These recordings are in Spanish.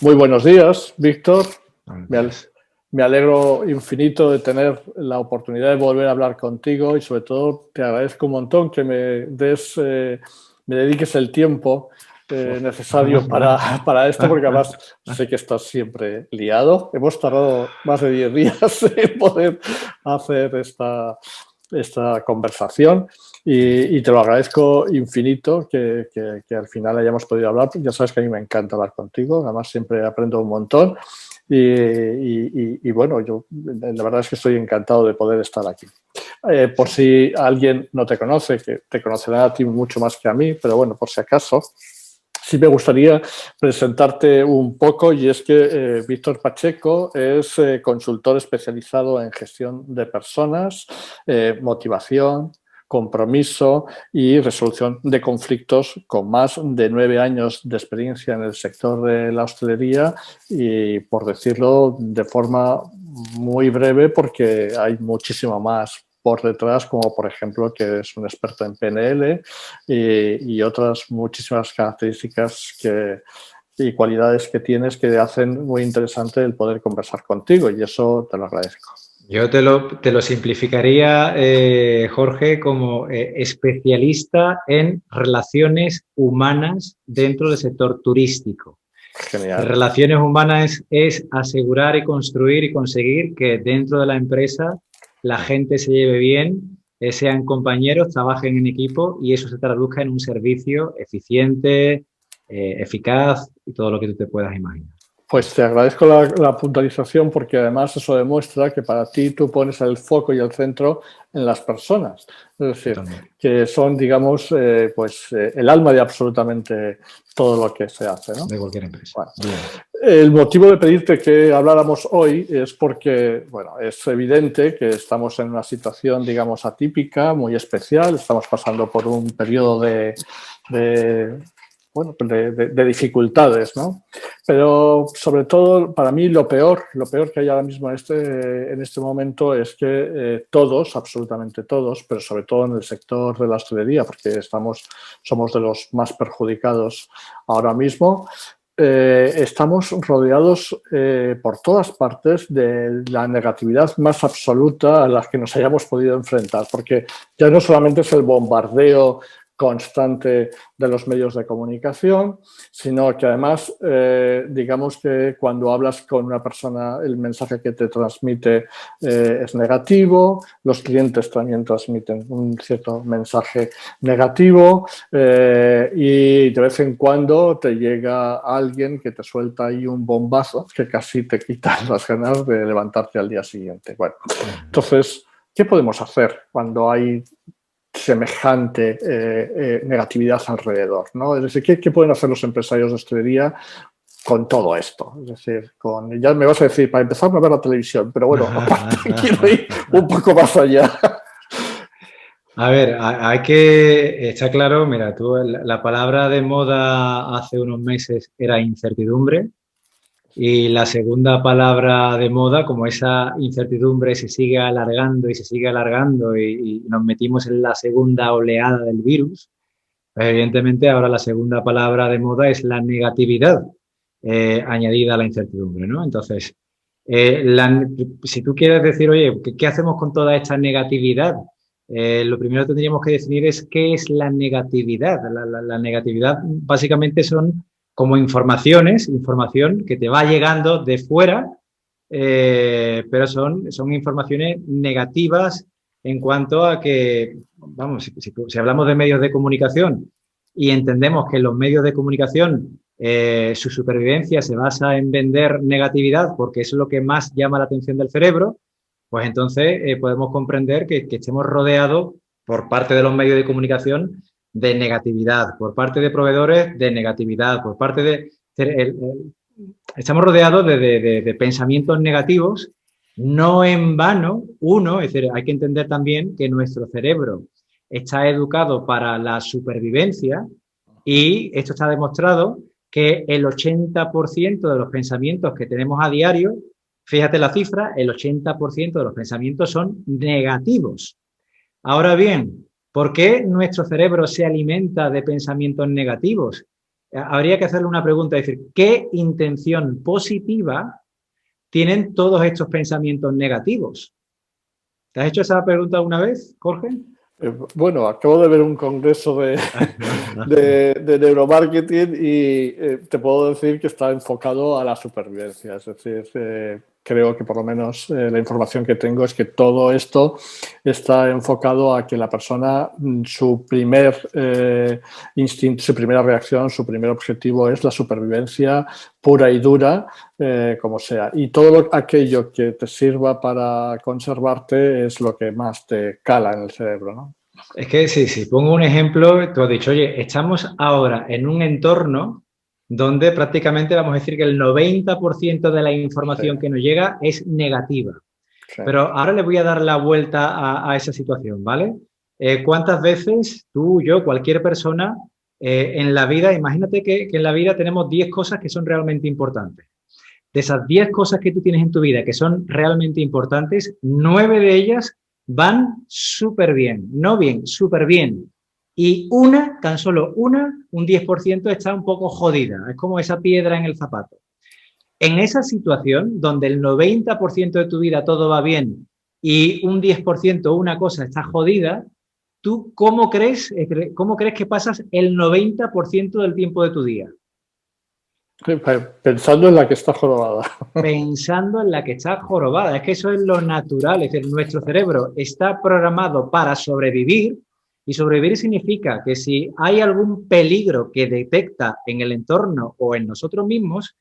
Muy buenos días, Víctor. Buenos Me, al- días. Me alegro infinito de tener la oportunidad de volver a hablar contigo y sobre todo te agradezco un montón que me dediques el tiempo necesario para esto, porque además sé que estás siempre liado. Hemos tardado más de 10 días en poder hacer esta conversación y te lo agradezco infinito que al final hayamos podido hablar. Ya sabes que a mí me encanta hablar contigo, además siempre aprendo un montón y bueno, yo la verdad es que estoy encantado de poder estar aquí. Por si alguien no te conoce, que te conocerá a ti mucho más que a mí, pero bueno, por si acaso, sí me gustaría presentarte un poco y es que Víctor Pacheco es consultor especializado en gestión de personas, motivación, compromiso y resolución de conflictos con más de 9 años de experiencia en el sector de la hostelería y, por decirlo de forma muy breve, porque hay muchísimo más por detrás, como por ejemplo que es un experto en PNL y otras muchísimas características y cualidades que tienes que hacen muy interesante el poder conversar contigo y eso te lo agradezco. Yo te lo simplificaría, Jorge, como especialista en relaciones humanas dentro del sector turístico. Genial. Relaciones humanas es asegurar y construir y conseguir que dentro de la empresa la gente se lleve bien, sean compañeros, trabajen en equipo y eso se traduzca en un servicio eficiente, eficaz y todo lo que tú te puedas imaginar. Pues te agradezco la puntualización porque además eso demuestra que para ti tú pones el foco y el centro en las personas. Es decir, Totalmente. que son, digamos, el alma de absolutamente todo lo que se hace, ¿no? De cualquier empresa. Bueno, Bien. el motivo de pedirte que habláramos hoy es porque, bueno, es evidente que estamos en una situación, digamos, atípica, muy especial. Estamos pasando por un periodo de dificultades, ¿no? Pero sobre todo, para mí, lo peor que hay ahora mismo en este momento es que todos, absolutamente todos, pero sobre todo en el sector de la hostelería, porque somos de los más perjudicados ahora mismo, estamos rodeados por todas partes de la negatividad más absoluta a la que nos hayamos podido enfrentar, porque ya no solamente es el bombardeo constante de los medios de comunicación, sino que además, digamos que cuando hablas con una persona, el mensaje que te transmite es negativo, los clientes también transmiten un cierto mensaje negativo y de vez en cuando te llega alguien que te suelta ahí un bombazo que casi te quita las ganas de levantarte al día siguiente. Bueno, entonces, ¿qué podemos hacer cuando hay semejante negatividad alrededor, ¿no? Es decir, ¿qué pueden hacer los empresarios de hostelería con todo esto? Es decir, ya me vas a decir, para empezar, no ver la televisión, pero bueno, aparte quiero ir un poco más allá. A ver, hay que, está claro, mira, tú, la palabra de moda hace unos meses era incertidumbre y la segunda palabra de moda, como esa incertidumbre se sigue alargando y se sigue alargando y nos metimos en la segunda oleada del virus, pues evidentemente ahora la segunda palabra de moda es la negatividad añadida a la incertidumbre, ¿no? Entonces, si tú quieres decir, oye, ¿qué hacemos con toda esta negatividad? Lo primero que tendríamos que definir es qué es la negatividad. La negatividad básicamente son como información que te va llegando de fuera, pero son informaciones negativas en cuanto a que, vamos, si hablamos de medios de comunicación y entendemos que los medios de comunicación su supervivencia se basa en vender negatividad porque es lo que más llama la atención del cerebro, pues entonces podemos comprender que estemos rodeados por parte de los medios de comunicación de negatividad, por parte de proveedores de negatividad, por parte de... estamos rodeados de pensamientos negativos, no en vano, es decir, hay que entender también que nuestro cerebro está educado para la supervivencia y esto está demostrado que el 80% de los pensamientos que tenemos a diario, fíjate la cifra, el 80% de los pensamientos son negativos. Ahora bien, ¿por qué nuestro cerebro se alimenta de pensamientos negativos? habría que hacerle una pregunta, es decir, ¿qué intención positiva tienen todos estos pensamientos negativos? ¿Te has hecho esa pregunta alguna vez, Jorge? Bueno, acabo de ver un congreso de neuromarketing y te puedo decir que está enfocado a la supervivencia. Es decir, creo que por lo menos la información que tengo es que todo esto está enfocado a que la persona, su primer instinto, su primera reacción, su primer objetivo es la supervivencia pura y dura, como sea. Y todo aquello que te sirva para conservarte es lo que más te cala en el cerebro, ¿no? Es que si pongo un ejemplo, tú has dicho, oye, estamos ahora en un entorno donde prácticamente vamos a decir que el 90% de la información Sí, que nos llega es negativa. sí. Pero ahora le voy a dar la vuelta a esa situación, ¿vale? ¿Cuántas veces tú, yo, cualquier persona en la vida, imagínate que en la vida tenemos 10 cosas que son realmente importantes. De esas 10 cosas que tú tienes en tu vida que son realmente importantes, 9 de ellas van súper bien, no bien, súper bien. Y una, tan solo una, un 10% está un poco jodida. Es como esa piedra en el zapato. En esa situación, donde el 90% de tu vida todo va bien y un 10% una cosa está jodida, ¿tú cómo crees que pasas el 90% del tiempo de tu día? Pensando en la que está jorobada. Pensando en la que está jorobada. Es que eso es lo natural. Es decir, nuestro cerebro está programado para sobrevivir y sobrevivir significa que si hay algún peligro que detecta en el entorno o en nosotros mismos,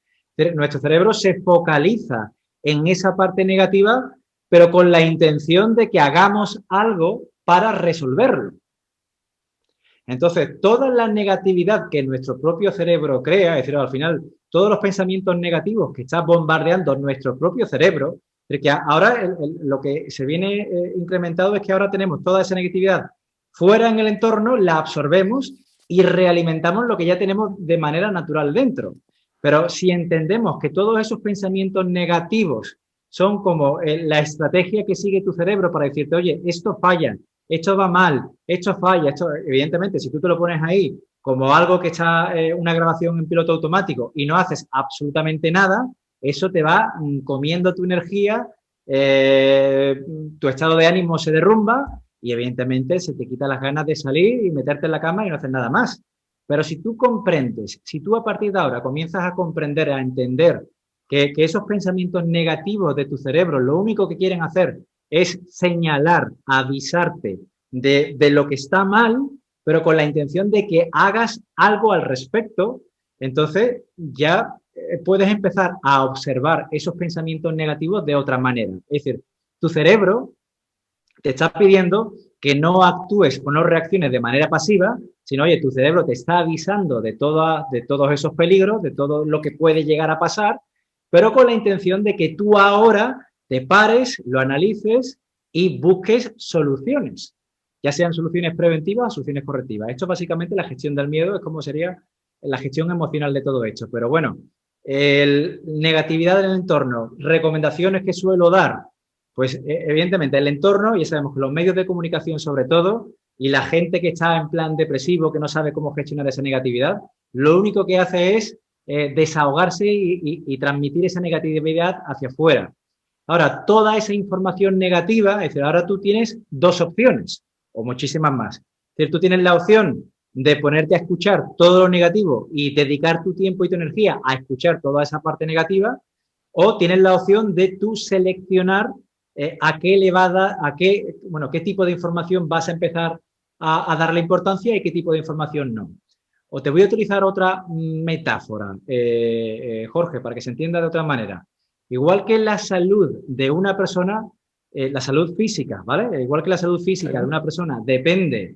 nuestro cerebro se focaliza en esa parte negativa, pero con la intención de que hagamos algo para resolverlo. Entonces, toda la negatividad que nuestro propio cerebro crea, es decir, al final, todos los pensamientos negativos que está bombardeando nuestro propio cerebro, es que ahora lo que se viene incrementado es que ahora tenemos toda esa negatividad fuera en el entorno, la absorbemos y realimentamos lo que ya tenemos de manera natural dentro. Pero si entendemos que todos esos pensamientos negativos son como la estrategia que sigue tu cerebro para decirte, oye, esto falla, esto va mal, esto falla, esto, evidentemente, si tú te lo pones ahí como algo que está una grabación en piloto automático y no haces absolutamente nada, eso te va comiendo tu energía, tu estado de ánimo se derrumba y evidentemente se te quita las ganas de salir y meterte en la cama y no hacer nada más. Pero si tú comprendes, si tú a partir de ahora comienzas a comprender, a entender que esos pensamientos negativos de tu cerebro lo único que quieren hacer es señalar, avisarte de lo que está mal, pero con la intención de que hagas algo al respecto, entonces ya puedes empezar a observar esos pensamientos negativos de otra manera. Es decir, tu cerebro te está pidiendo que no actúes o no reacciones de manera pasiva, sino, oye, tu cerebro te está avisando de todos esos peligros, de todo lo que puede llegar a pasar, pero con la intención de que tú ahora te pares, lo analices y busques soluciones, ya sean soluciones preventivas o soluciones correctivas. Esto es básicamente la gestión del miedo, es como sería la gestión emocional de todo esto. Pero bueno, negatividad en el entorno, recomendaciones que suelo dar, pues evidentemente el entorno, ya sabemos que los medios de comunicación sobre todo, y la gente que está en plan depresivo, que no sabe cómo gestionar esa negatividad, lo único que hace es desahogarse y transmitir esa negatividad hacia afuera. Ahora, toda esa información negativa, es decir, ahora tú tienes dos opciones, o muchísimas más. Es decir, tú tienes la opción de ponerte a escuchar todo lo negativo y dedicar tu tiempo y tu energía a escuchar toda esa parte negativa, o tienes la opción de tú seleccionar a qué elevada, qué tipo de información vas a empezar a darle importancia y qué tipo de información no. O te voy a utilizar otra metáfora, Jorge, para que se entienda de otra manera. Igual que la salud de una persona, la salud física, ¿vale? Igual que la salud física de una persona depende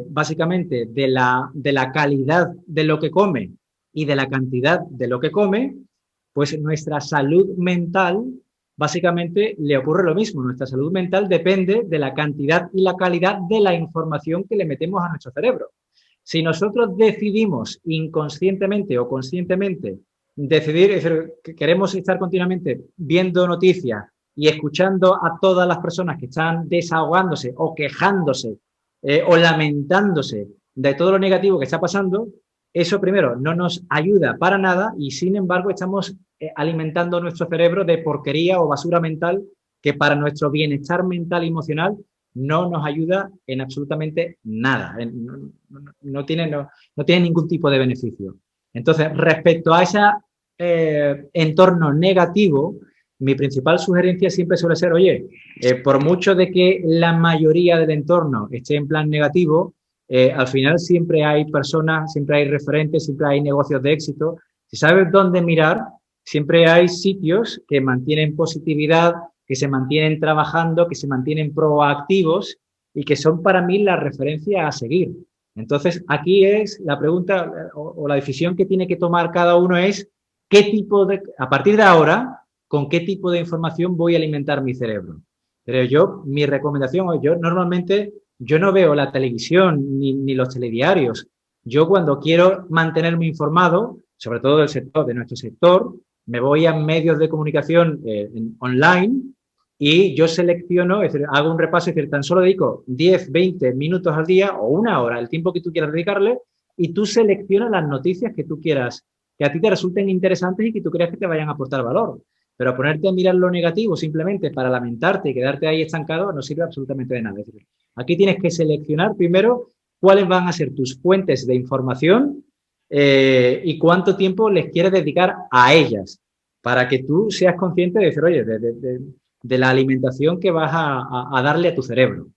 básicamente de la calidad de lo que come y de la cantidad de lo que come, pues nuestra salud mental básicamente le ocurre lo mismo. Nuestra salud mental depende de la cantidad y la calidad de la información que le metemos a nuestro cerebro. Si nosotros decidimos inconscientemente o conscientemente decidir, es decir, que queremos estar continuamente viendo noticias y escuchando a todas las personas que están desahogándose o quejándose o lamentándose de todo lo negativo que está pasando, eso primero no nos ayuda para nada y sin embargo estamos alimentando nuestro cerebro de porquería o basura mental que para nuestro bienestar mental y emocional no nos ayuda en absolutamente nada. No tiene ningún tipo de beneficio. Entonces, respecto a ese entorno negativo, mi principal sugerencia siempre suele ser, oye, por mucho de que la mayoría del entorno esté en plan negativo, al final siempre hay personas, siempre hay referentes, siempre hay negocios de éxito. Si sabes dónde mirar, siempre hay sitios que mantienen positividad, que se mantienen trabajando, que se mantienen proactivos y que son para mí la referencia a seguir. Entonces, aquí es la pregunta o la decisión que tiene que tomar cada uno es qué tipo de, a partir de ahora, con qué tipo de información voy a alimentar mi cerebro. Pero yo, mi recomendación, yo normalmente, yo no veo la televisión ni los telediarios. Yo cuando quiero mantenerme informado, sobre todo del sector, de nuestro sector, me voy a medios de comunicación online y yo selecciono, es decir, hago un repaso, es decir, tan solo dedico 10, 20 minutos al día o una hora, el tiempo que tú quieras dedicarle, y tú seleccionas las noticias que tú quieras, que a ti te resulten interesantes y que tú creas que te vayan a aportar valor. Pero ponerte a mirar lo negativo simplemente para lamentarte y quedarte ahí estancado no sirve absolutamente de nada. Es decir, aquí tienes que seleccionar primero cuáles van a ser tus fuentes de información y cuánto tiempo les quieres dedicar a ellas para que tú seas consciente de decir, oye, de la alimentación que vas a darle a tu cerebro.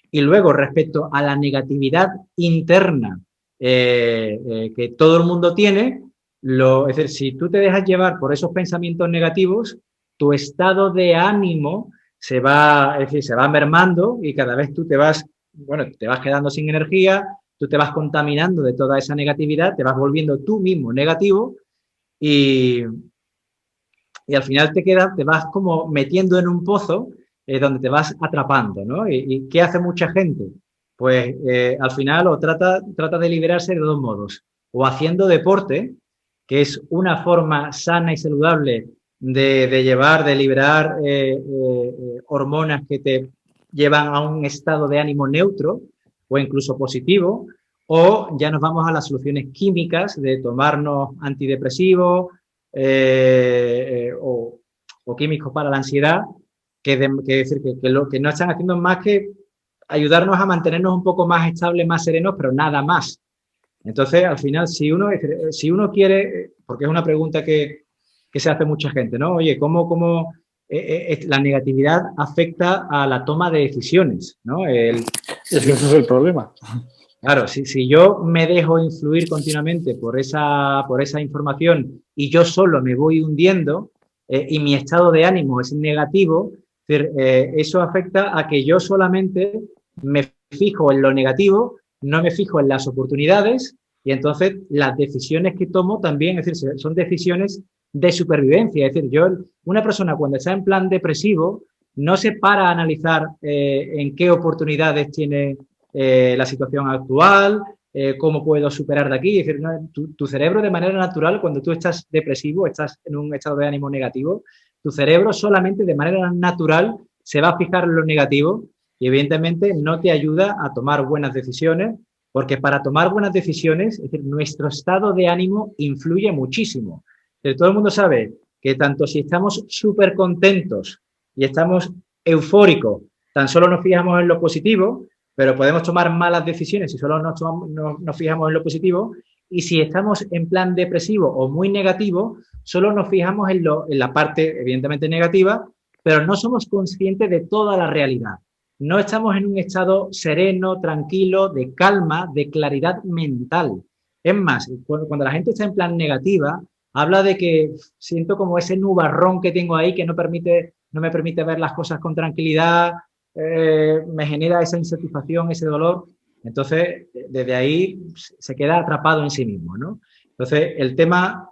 Y luego, respecto a la negatividad interna que todo el mundo tiene, es decir, si tú te dejas llevar por esos pensamientos negativos, tu estado de ánimo se va, es decir, se va mermando y cada vez tú te vas quedando sin energía, tú te vas contaminando de toda esa negatividad, te vas volviendo tú mismo negativo y al final te vas como metiendo en un pozo donde te vas atrapando, ¿no? ¿Y qué hace mucha gente? Pues al final trata de liberarse de dos modos, o haciendo deporte, que es una forma sana y saludable de liberar hormonas que te llevan a un estado de ánimo neutro o incluso positivo, o ya nos vamos a las soluciones químicas de tomarnos antidepresivos o químicos para la ansiedad, que lo que no están haciendo más que ayudarnos a mantenernos un poco más estables, más serenos, pero nada más. Entonces, al final, si uno quiere, porque es una pregunta que se hace mucha gente, ¿no? Oye, ¿cómo la negatividad afecta a la toma de decisiones, ¿no? Es que ese es el problema. Claro, si yo me dejo influir continuamente por esa información y yo solo me voy hundiendo y mi estado de ánimo es negativo, eso afecta a que yo solamente me fijo en lo negativo, no me fijo en las oportunidades y entonces las decisiones que tomo también, es decir, son decisiones de supervivencia. Es decir, una persona cuando está en plan depresivo no se para a analizar en qué oportunidades tiene la situación actual, cómo puedo superar de aquí. Es decir, ¿no? Tu cerebro de manera natural, cuando tú estás depresivo, estás en un estado de ánimo negativo, tu cerebro solamente de manera natural se va a fijar en lo negativo y evidentemente no te ayuda a tomar buenas decisiones, porque para tomar buenas decisiones, es decir, nuestro estado de ánimo influye muchísimo. Todo el mundo sabe que tanto si estamos súper contentos y estamos eufóricos, tan solo nos fijamos en lo positivo, pero podemos tomar malas decisiones si solo nos fijamos en lo positivo. Y si estamos en plan depresivo o muy negativo, solo nos fijamos en la parte evidentemente negativa, pero no somos conscientes de toda la realidad. No estamos en un estado sereno, tranquilo, de calma, de claridad mental. Es más, cuando la gente está en plan negativa, habla de que siento como ese nubarrón que tengo ahí que no me permite ver las cosas con tranquilidad, me genera esa insatisfacción, ese dolor. Entonces, desde ahí se queda atrapado en sí mismo, ¿no? Entonces, el tema,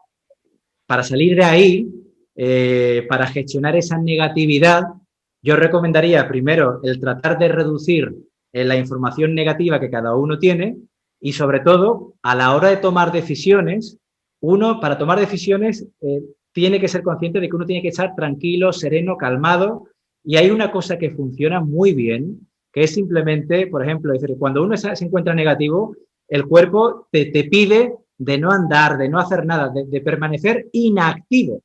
para salir de ahí, para gestionar esa negatividad, yo recomendaría primero el tratar de reducir la información negativa que cada uno tiene y, sobre todo, a la hora de tomar decisiones, para tomar decisiones, tiene que ser consciente de que uno tiene que estar tranquilo, sereno, calmado. Y hay una cosa que funciona muy bien, que es simplemente, por ejemplo, es decir, cuando uno se encuentra negativo, el cuerpo te pide de no andar, de no hacer nada, de permanecer inactivo,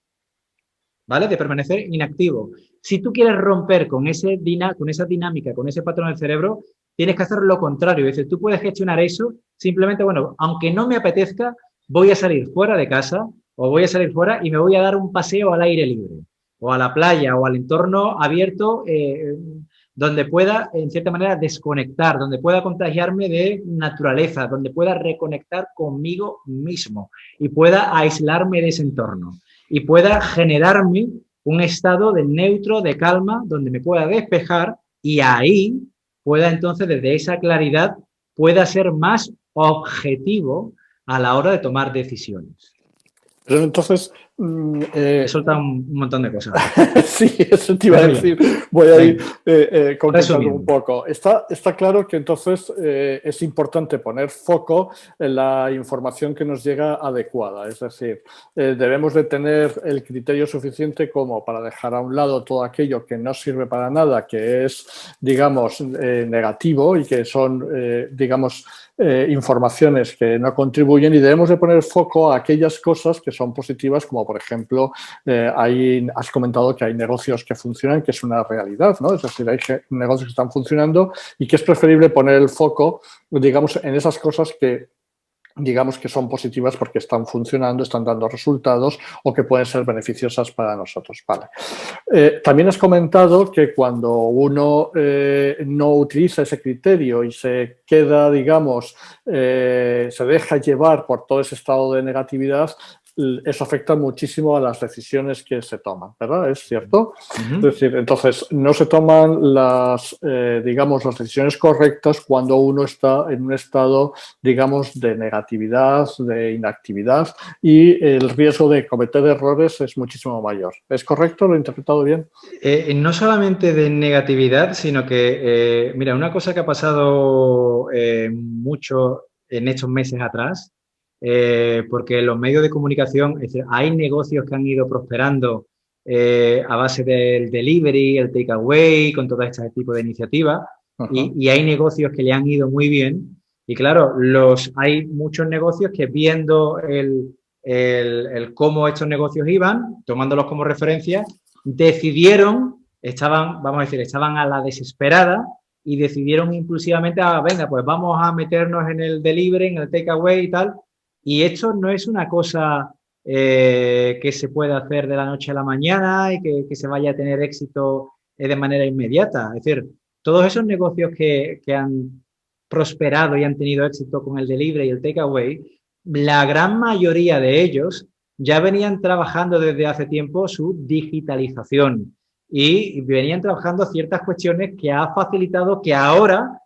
¿vale? De permanecer inactivo. Si tú quieres romper con esa dinámica, con ese patrón del cerebro, tienes que hacer lo contrario. Es decir, tú puedes gestionar eso simplemente, bueno, aunque no me apetezca, voy a salir fuera de casa o voy a salir fuera y me voy a dar un paseo al aire libre o a la playa o al entorno abierto donde pueda, en cierta manera, desconectar, donde pueda contagiarme de naturaleza, donde pueda reconectar conmigo mismo y pueda aislarme de ese entorno y pueda generarme un estado de neutro, de calma, donde me pueda despejar y ahí pueda entonces, desde esa claridad, pueda ser más objetivo a la hora de tomar decisiones. Pero entonces... He soltado un montón de cosas. Sí, eso te iba a decir. Voy a ir concretando un poco. Está claro que entonces es importante poner foco en la información que nos llega adecuada. Es decir, debemos de tener el criterio suficiente como para dejar a un lado todo aquello que no sirve para nada, que es, digamos, negativo y que son, digamos, informaciones que no contribuyen, y debemos de poner foco a aquellas cosas que son positivas, como por ejemplo, has comentado que hay negocios que funcionan, que es una realidad, ¿no? Es decir, hay negocios que están funcionando y que es preferible poner el foco, digamos, en esas cosas que digamos que son positivas porque están funcionando, están dando resultados o que pueden ser beneficiosas para nosotros. Vale. También has comentado que cuando uno no utiliza ese criterio y se queda, digamos, se deja llevar por todo ese estado de negatividad, eso afecta muchísimo a las decisiones que se toman, ¿verdad? ¿Es cierto? Es decir, entonces no se toman digamos, las decisiones correctas cuando uno está en un estado, digamos, de negatividad, de inactividad, y el riesgo de cometer errores es muchísimo mayor. ¿Es correcto? ¿Lo he interpretado bien? No solamente de negatividad, sino que, mira, una cosa que ha pasado mucho en estos meses atrás, porque los medios de comunicación, es decir, hay negocios que han ido prosperando a base del delivery, el takeaway, con todo este tipo de iniciativas, y hay negocios que le han ido muy bien. Y claro, hay muchos negocios que viendo cómo estos negocios iban, tomándolos como referencia, decidieron, estaban a la desesperada y decidieron impulsivamente, venga, pues vamos a meternos en el delivery, en el takeaway y tal. Y esto no es una cosa que se pueda hacer de la noche a la mañana y que se vaya a tener éxito de manera inmediata. Es decir, todos esos negocios que han prosperado y han tenido éxito con el delivery y el takeaway, la gran mayoría de ellos ya venían trabajando desde hace tiempo su digitalización y venían trabajando ciertas cuestiones que ha facilitado que ahora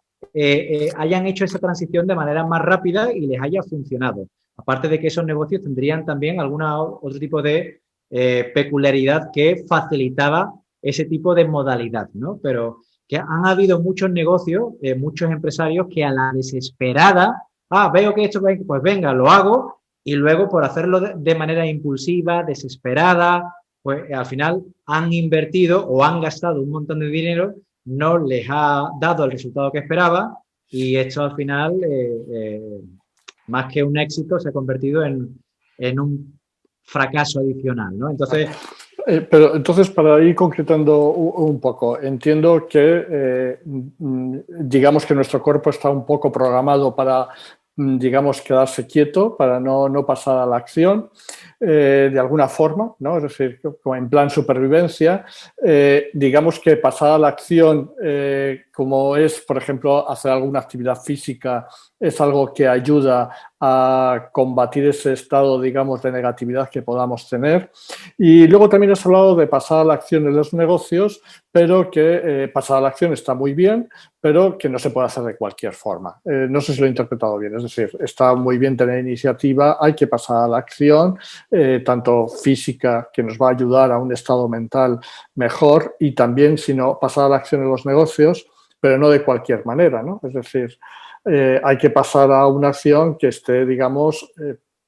hayan hecho esa transición de manera más rápida y les haya funcionado. Aparte de que esos negocios tendrían también otro tipo de peculiaridad que facilitaba ese tipo de modalidad, ¿no? Pero que han habido muchos negocios, muchos empresarios que a la desesperada, veo que esto, pues venga, lo hago, y luego por hacerlo de manera impulsiva, desesperada, pues al final han invertido o han gastado un montón de dinero, no les ha dado el resultado que esperaba y esto al final, más que un éxito, se ha convertido en un fracaso adicional, ¿no? Entonces... Pero entonces, para ir concretando un poco, entiendo que digamos que nuestro cuerpo está un poco programado para, digamos, quedarse quieto, para no pasar a la acción de alguna forma, ¿no? Es decir, como en plan supervivencia. Digamos que pasar a la acción, como es, por ejemplo, hacer alguna actividad física, es algo que ayuda a combatir ese estado, digamos, de negatividad que podamos tener. Y luego también has hablado de pasar a la acción en los negocios, pero que pasar a la acción está muy bien, pero que no se puede hacer de cualquier forma. No sé si lo he interpretado bien, es decir, está muy bien tener iniciativa, hay que pasar a la acción, tanto física, que nos va a ayudar a un estado mental mejor, y también, si no, pasar a la acción en los negocios, pero no de cualquier manera, ¿no? Es decir, hay que pasar a una acción que esté, digamos,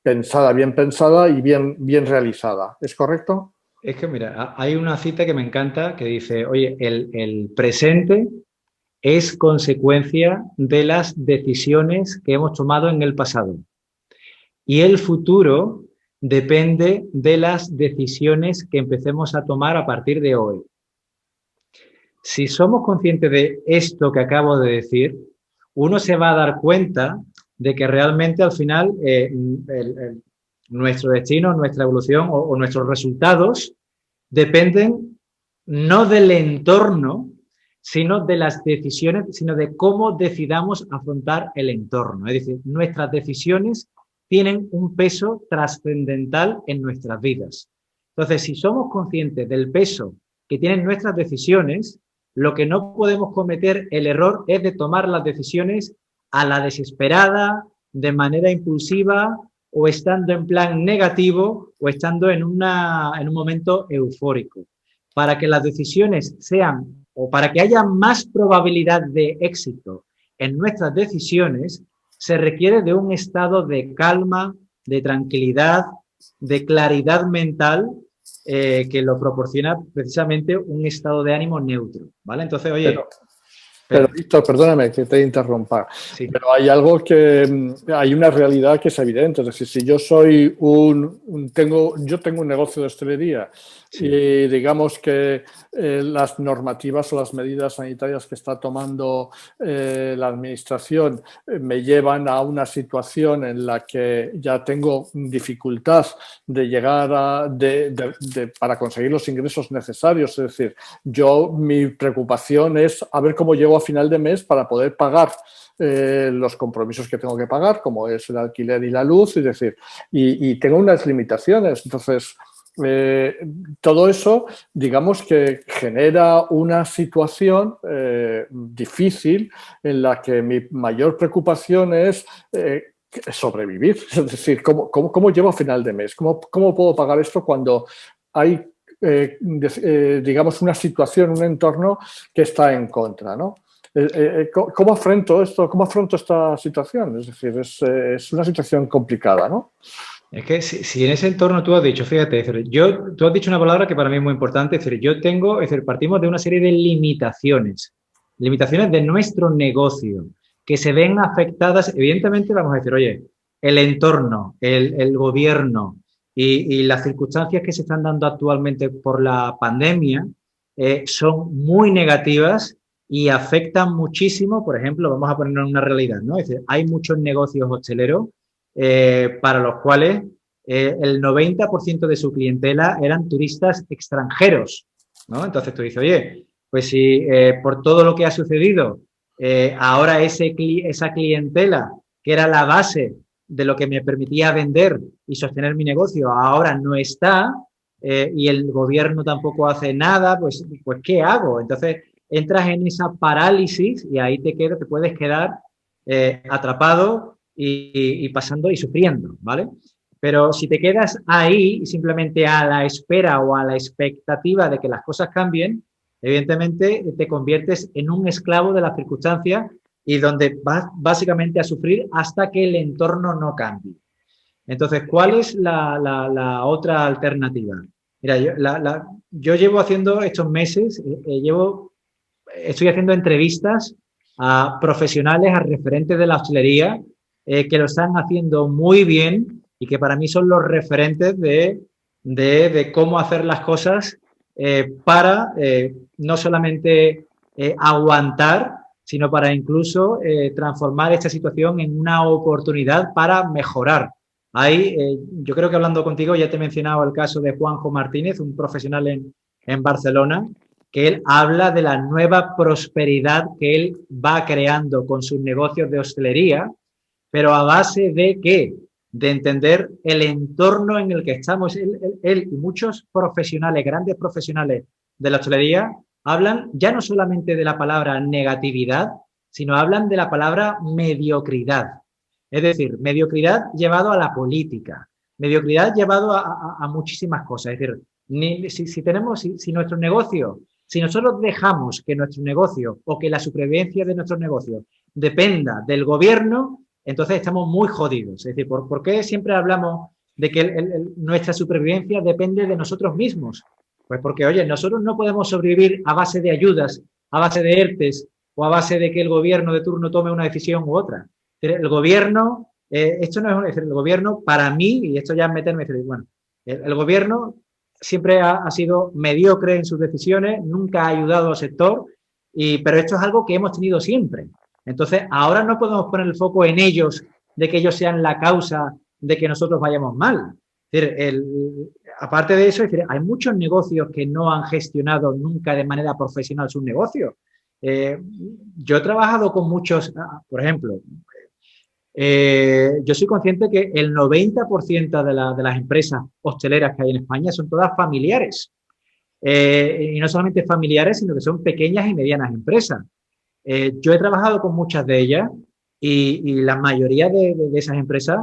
bien pensada y bien realizada. ¿Es correcto? Es que, mira, hay una cita que me encanta que dice, oye, el presente es consecuencia de las decisiones que hemos tomado en el pasado. y el futuro depende de las decisiones que empecemos a tomar a partir de hoy. Si somos conscientes de esto que acabo de decir, uno se va a dar cuenta de que realmente al final nuestro destino, nuestra evolución o nuestros resultados dependen no del entorno, sino de las decisiones, sino de cómo decidamos afrontar el entorno. Es decir, nuestras decisiones tienen un peso trascendental en nuestras vidas. Entonces, si somos conscientes del peso que tienen nuestras decisiones, lo que no podemos cometer el error es de tomar las decisiones a la desesperada, de manera impulsiva, o estando en plan negativo, o estando en un momento eufórico. Para que las decisiones sean, o para que haya más probabilidad de éxito en nuestras decisiones, se requiere de un estado de calma, de tranquilidad, de claridad mental, que lo proporciona precisamente un estado de ánimo neutro, ¿vale? Entonces, oye... Pero Víctor, perdóname que te interrumpa, sí. Pero hay algo hay una realidad que es evidente. Es decir, si yo soy yo tengo un negocio de hostelería, sí, y digamos que las normativas o las medidas sanitarias que está tomando la administración me llevan a una situación en la que ya tengo dificultad de llegar para conseguir los ingresos necesarios. Es decir, mi preocupación es a ver cómo llego a final de mes para poder pagar los compromisos que tengo que pagar, como es el alquiler y la luz, es decir, y tengo unas limitaciones. Entonces, todo eso, digamos que genera una situación difícil en la que mi mayor preocupación es sobrevivir. Es decir, ¿cómo llevo a final de mes? ¿Cómo puedo pagar esto cuando hay digamos, una situación, un entorno que está en contra, ¿no? ¿Cómo afronto esto? ¿Cómo afronto esta situación? Es decir, es una situación complicada, ¿no? Es que si en ese entorno tú has dicho, fíjate, tú has dicho una palabra que para mí es muy importante, es decir, partimos de una serie de limitaciones de nuestro negocio, que se ven afectadas, evidentemente vamos a decir, oye, el entorno, el gobierno y las circunstancias que se están dando actualmente por la pandemia son muy negativas y afectan muchísimo. Por ejemplo, vamos a poner una realidad, ¿no? Es decir, hay muchos negocios hosteleros para los cuales el 90% de su clientela eran turistas extranjeros, ¿no? Entonces tú dices, oye, pues si por todo lo que ha sucedido, ahora esa clientela, que era la base de lo que me permitía vender y sostener mi negocio, ahora no está y el gobierno tampoco hace nada, pues ¿qué hago? Entonces entras en esa parálisis y ahí te puedes quedar atrapado y pasando y sufriendo, ¿vale? Pero si te quedas ahí simplemente a la espera o a la expectativa de que las cosas cambien, evidentemente te conviertes en un esclavo de las circunstancias y donde vas básicamente a sufrir hasta que el entorno no cambie. Entonces, ¿cuál es la otra alternativa? Mira, yo llevo haciendo estos meses, estoy haciendo entrevistas a profesionales, a referentes de la hostelería, que lo están haciendo muy bien y que para mí son los referentes de cómo hacer las cosas para no solamente aguantar, sino para incluso transformar esta situación en una oportunidad para mejorar. Yo creo que hablando contigo ya te he mencionado el caso de Juanjo Martínez, un profesional en Barcelona, que él habla de la nueva prosperidad que él va creando con sus negocios de hostelería, pero a base de ¿qué? De entender el entorno en el que estamos. Él y muchos profesionales, grandes profesionales de la hostelería, hablan ya no solamente de la palabra negatividad, sino hablan de la palabra mediocridad. Es decir, mediocridad llevado a la política, mediocridad llevado a muchísimas cosas. Es decir, si nuestro negocio, si nosotros dejamos que nuestro negocio o que la supervivencia de nuestro negocio dependa del gobierno, entonces estamos muy jodidos. Es decir, ¿por qué siempre hablamos de que nuestra supervivencia depende de nosotros mismos? Pues porque, oye, nosotros no podemos sobrevivir a base de ayudas, a base de ERTES o a base de que el gobierno de turno tome una decisión u otra. El gobierno esto no es decir, el gobierno, para mí, y esto ya es meterme, bueno, el gobierno siempre ha sido mediocre en sus decisiones, nunca ha ayudado al sector, pero esto es algo que hemos tenido siempre. Entonces, ahora no podemos poner el foco en ellos, de que ellos sean la causa de que nosotros vayamos mal. Es decir, aparte de eso, es decir, hay muchos negocios que no han gestionado nunca de manera profesional sus negocios. Yo he trabajado con muchos, por ejemplo, yo soy consciente que el 90% de las empresas hosteleras que hay en España son todas familiares. Y no solamente familiares, sino que son pequeñas y medianas empresas. Yo he trabajado con muchas de ellas y la mayoría de esas empresas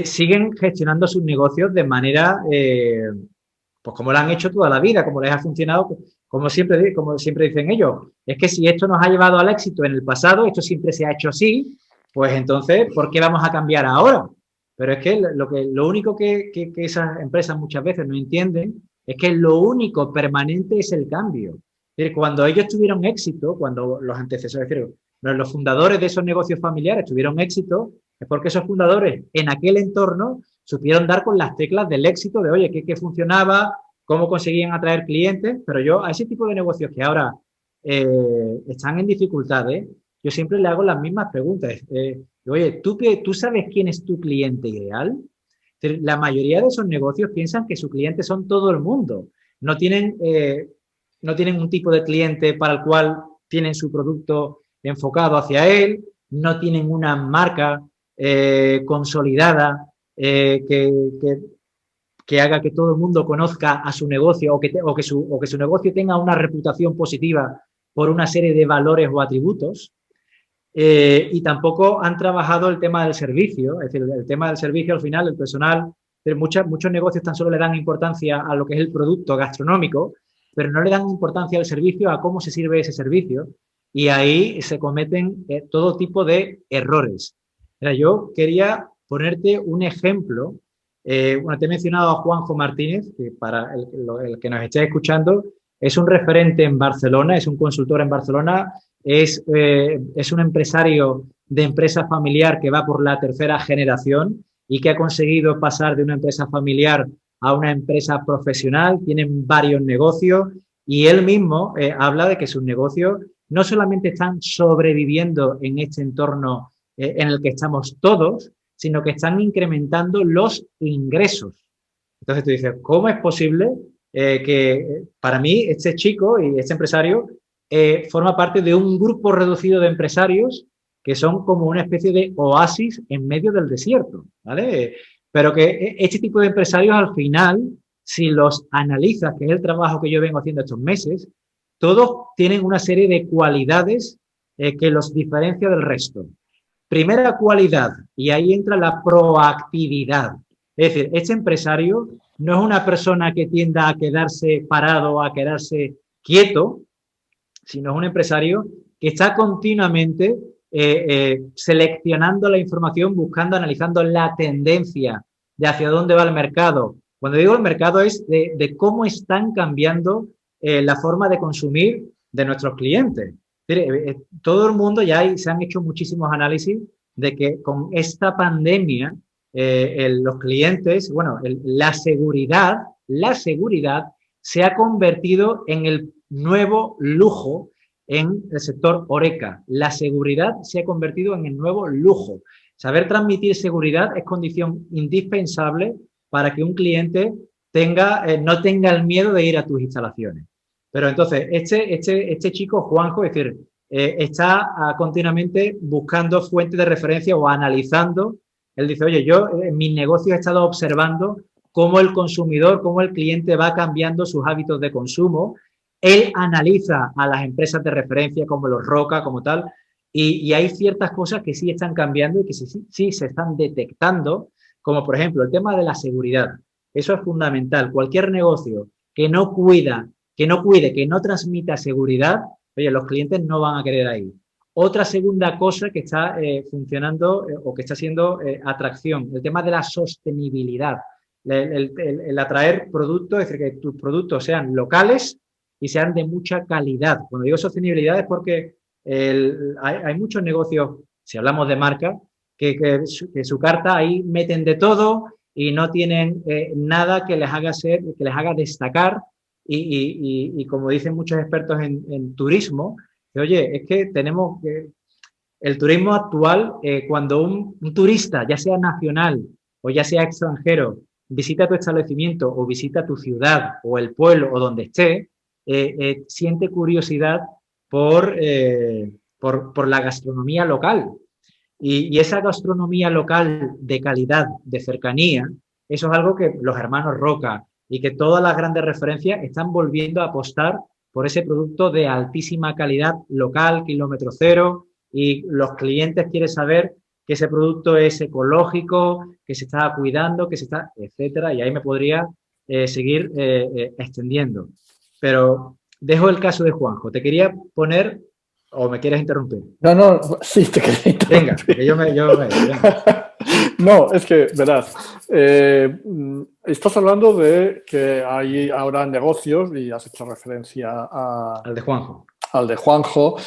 siguen gestionando sus negocios de manera, pues como lo han hecho toda la vida, como les ha funcionado, como siempre dicen ellos. Es que si esto nos ha llevado al éxito en el pasado, esto siempre se ha hecho así, pues entonces, ¿por qué vamos a cambiar ahora? Pero es que lo único que esas empresas muchas veces no entienden es que lo único permanente es el cambio. Es decir, cuando ellos tuvieron éxito, cuando los antecesores, es decir, los fundadores de esos negocios familiares tuvieron éxito, es porque esos fundadores en aquel entorno supieron dar con las teclas del éxito de, oye, qué funcionaba, cómo conseguían atraer clientes, pero yo a ese tipo de negocios que ahora están en dificultades, yo siempre le hago las mismas preguntas. Oye, ¿tú sabes quién es tu cliente ideal? La mayoría de esos negocios piensan que su cliente son todo el mundo. No tienen un tipo de cliente para el cual tienen su producto enfocado hacia él, no tienen una marca consolidada que haga que todo el mundo conozca a su negocio o que su negocio tenga una reputación positiva por una serie de valores o atributos. Y tampoco han trabajado el tema del servicio, es decir, el tema del servicio al final, el personal, muchos negocios tan solo le dan importancia a lo que es el producto gastronómico, pero no le dan importancia al servicio, a cómo se sirve ese servicio, y ahí se cometen todo tipo de errores. Mira, yo quería ponerte un ejemplo. Bueno, te he mencionado a Juanjo Martínez, que para el que nos esté escuchando, es un referente en Barcelona, es un consultor en Barcelona, es un empresario de empresa familiar que va por la tercera generación y que ha conseguido pasar de una empresa familiar a una empresa profesional, tienen varios negocios y él mismo habla de que sus negocios no solamente están sobreviviendo en este entorno en el que estamos todos, sino que están incrementando los ingresos. Entonces tú dices, ¿cómo es posible que para mí este chico y este empresario forma parte de un grupo reducido de empresarios que son como una especie de oasis en medio del desierto, ¿vale? Pero que este tipo de empresarios al final, si los analizas, que es el trabajo que yo vengo haciendo estos meses, todos tienen una serie de cualidades que los diferencia del resto. Primera cualidad, y ahí entra la proactividad. Es decir, este empresario no es una persona que tienda a quedarse parado, a quedarse quieto, sino es un empresario que está continuamente seleccionando la información, buscando, analizando la tendencia de hacia dónde va el mercado. Cuando digo el mercado es de cómo están cambiando la forma de consumir de nuestros clientes. Todo el mundo se han hecho muchísimos análisis de que con esta pandemia los clientes, bueno, la seguridad se ha convertido en el nuevo lujo en el sector HoReCa. La seguridad se ha convertido en el nuevo lujo. Saber transmitir seguridad es condición indispensable para que un cliente no tenga el miedo de ir a tus instalaciones. Pero entonces, este chico, Juanjo, es decir, está continuamente buscando fuentes de referencia o analizando. Él dice, oye, yo en mis negocios he estado observando cómo el consumidor, cómo el cliente va cambiando sus hábitos de consumo. Él analiza a las empresas de referencia como los Roca, como tal, y hay ciertas cosas que sí están cambiando y que sí se están detectando, como por ejemplo el tema de la seguridad. Eso es fundamental. Cualquier negocio que no cuide, que no transmita seguridad, oye, los clientes no van a querer ahí. Otra segunda cosa que está funcionando o que está siendo atracción, el tema de la sostenibilidad. El atraer productos, es decir, que tus productos sean locales y sean de mucha calidad. Cuando digo sostenibilidad es porque hay muchos negocios, si hablamos de marca, que su carta ahí meten de todo y no tienen nada que les haga destacar y como dicen muchos expertos en turismo, que, oye, es que tenemos el turismo actual, cuando un turista, ya sea nacional o ya sea extranjero, visita tu establecimiento o visita tu ciudad o el pueblo o donde esté, siente curiosidad por la gastronomía local. Y esa gastronomía local de calidad, de cercanía, eso es algo que los hermanos Roca y que todas las grandes referencias están volviendo a apostar por ese producto de altísima calidad local, kilómetro cero, y los clientes quieren saber que ese producto es ecológico, que se está cuidando, que se está, etcétera, y ahí me podría seguir extendiendo. Pero dejo el caso de Juanjo. Te quería poner, o me quieres interrumpir. No, no, sí, te quería interrumpir. Venga, que venga. No, es que, verás, estás hablando de que hay ahora negocios, y has hecho referencia al de Juanjo. Al de Juanjo,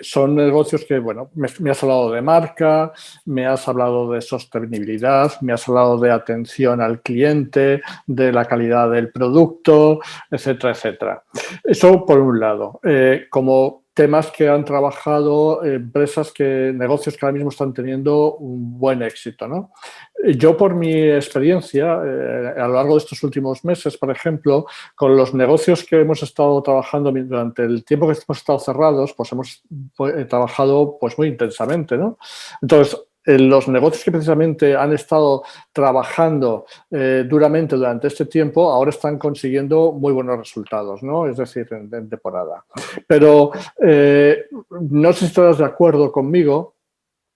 son negocios que, bueno, me has hablado de marca, me has hablado de sostenibilidad, me has hablado de atención al cliente, de la calidad del producto, etcétera, etcétera. Eso por un lado. Como temas que han trabajado negocios que ahora mismo están teniendo un buen éxito, ¿no? Yo, por mi experiencia, a lo largo de estos últimos meses, por ejemplo, con los negocios que hemos estado trabajando durante el tiempo que hemos estado cerrados, pues hemos trabajado pues muy intensamente, ¿no? Entonces, los negocios que precisamente han estado trabajando duramente durante este tiempo ahora están consiguiendo muy buenos resultados, ¿no? Es decir, en temporada. Pero no sé si estarás de acuerdo conmigo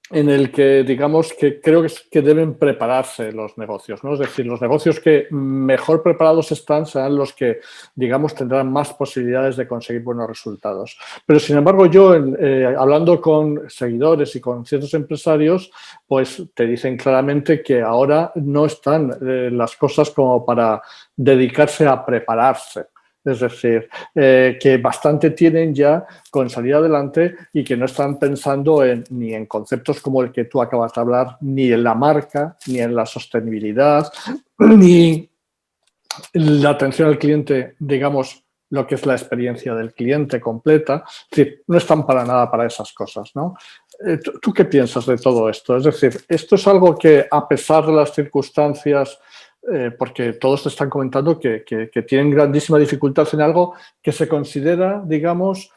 en el que, digamos, que creo que deben prepararse los negocios, ¿no? Es decir, los negocios que mejor preparados están serán los que, digamos, tendrán más posibilidades de conseguir buenos resultados. Pero, sin embargo, yo, hablando con seguidores y con ciertos empresarios, pues te dicen claramente que ahora no están las cosas como para dedicarse a prepararse. Es decir, que bastante tienen ya con salir adelante y que no están pensando ni en conceptos como el que tú acabas de hablar, ni en la marca, ni en la sostenibilidad, ni la atención al cliente, digamos, lo que es la experiencia del cliente completa. Es decir, no están para nada para esas cosas, ¿no? ¿Tú qué piensas de todo esto? Es decir, esto es algo que, a pesar de las circunstancias, porque todos te están comentando que tienen grandísima dificultad en algo que se considera, digamos,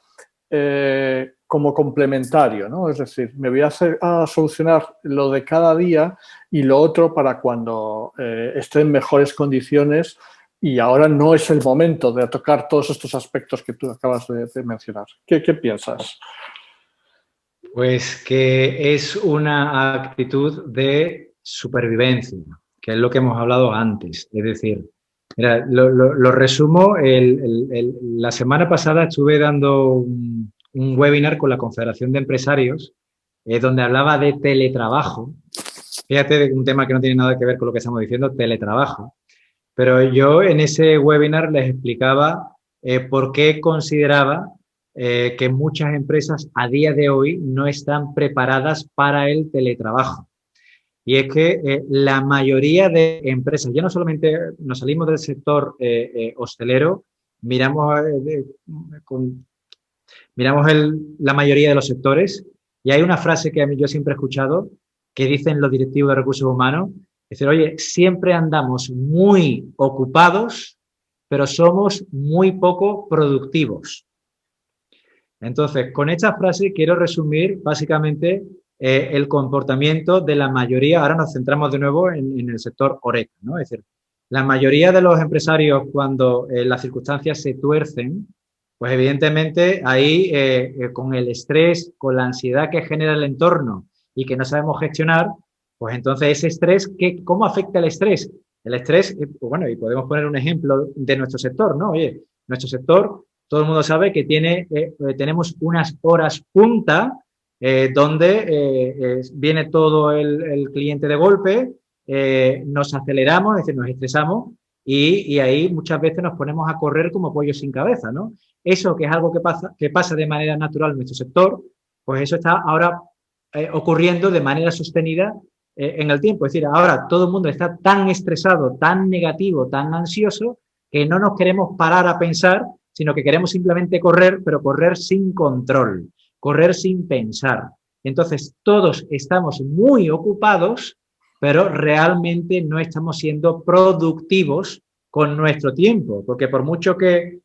como complementario, ¿no? Es decir, me voy a solucionar lo de cada día y lo otro para cuando esté en mejores condiciones, y ahora no es el momento de tocar todos estos aspectos que tú acabas de mencionar. ¿Qué piensas? Pues que es una actitud de supervivencia, que es lo que hemos hablado antes. Es decir, mira, lo resumo. La semana pasada estuve dando un webinar con la Confederación de Empresarios donde hablaba de teletrabajo. Fíjate, de un tema que no tiene nada que ver con lo que estamos diciendo, teletrabajo. Pero yo en ese webinar les explicaba por qué consideraba que muchas empresas a día de hoy no están preparadas para el teletrabajo. Y es que la mayoría de empresas, ya no solamente nos salimos del sector hostelero, miramos la mayoría de los sectores, y hay una frase que yo siempre he escuchado que dicen los directivos de recursos humanos, es decir, oye, siempre andamos muy ocupados, pero somos muy poco productivos. Entonces, con esta frase quiero resumir básicamente el comportamiento de la mayoría. Ahora nos centramos de nuevo en el sector Horeca, ¿no? Es decir, la mayoría de los empresarios, cuando las circunstancias se tuercen, pues evidentemente ahí con el estrés, con la ansiedad que genera el entorno y que no sabemos gestionar, pues entonces ese estrés, ¿cómo afecta el estrés? El estrés, pues bueno, y podemos poner un ejemplo de nuestro sector, ¿no? Oye, nuestro sector, todo el mundo sabe que tenemos unas horas punta donde viene todo el cliente de golpe, nos aceleramos, es decir, nos estresamos y ahí muchas veces nos ponemos a correr como pollos sin cabeza, ¿no? Eso que es algo que pasa de manera natural en nuestro sector, pues eso está ahora ocurriendo de manera sostenida en el tiempo. Es decir, ahora todo el mundo está tan estresado, tan negativo, tan ansioso, que no nos queremos parar a pensar, sino que queremos simplemente correr, pero correr sin control, correr sin pensar. Entonces, todos estamos muy ocupados, pero realmente no estamos siendo productivos con nuestro tiempo, porque por mucho que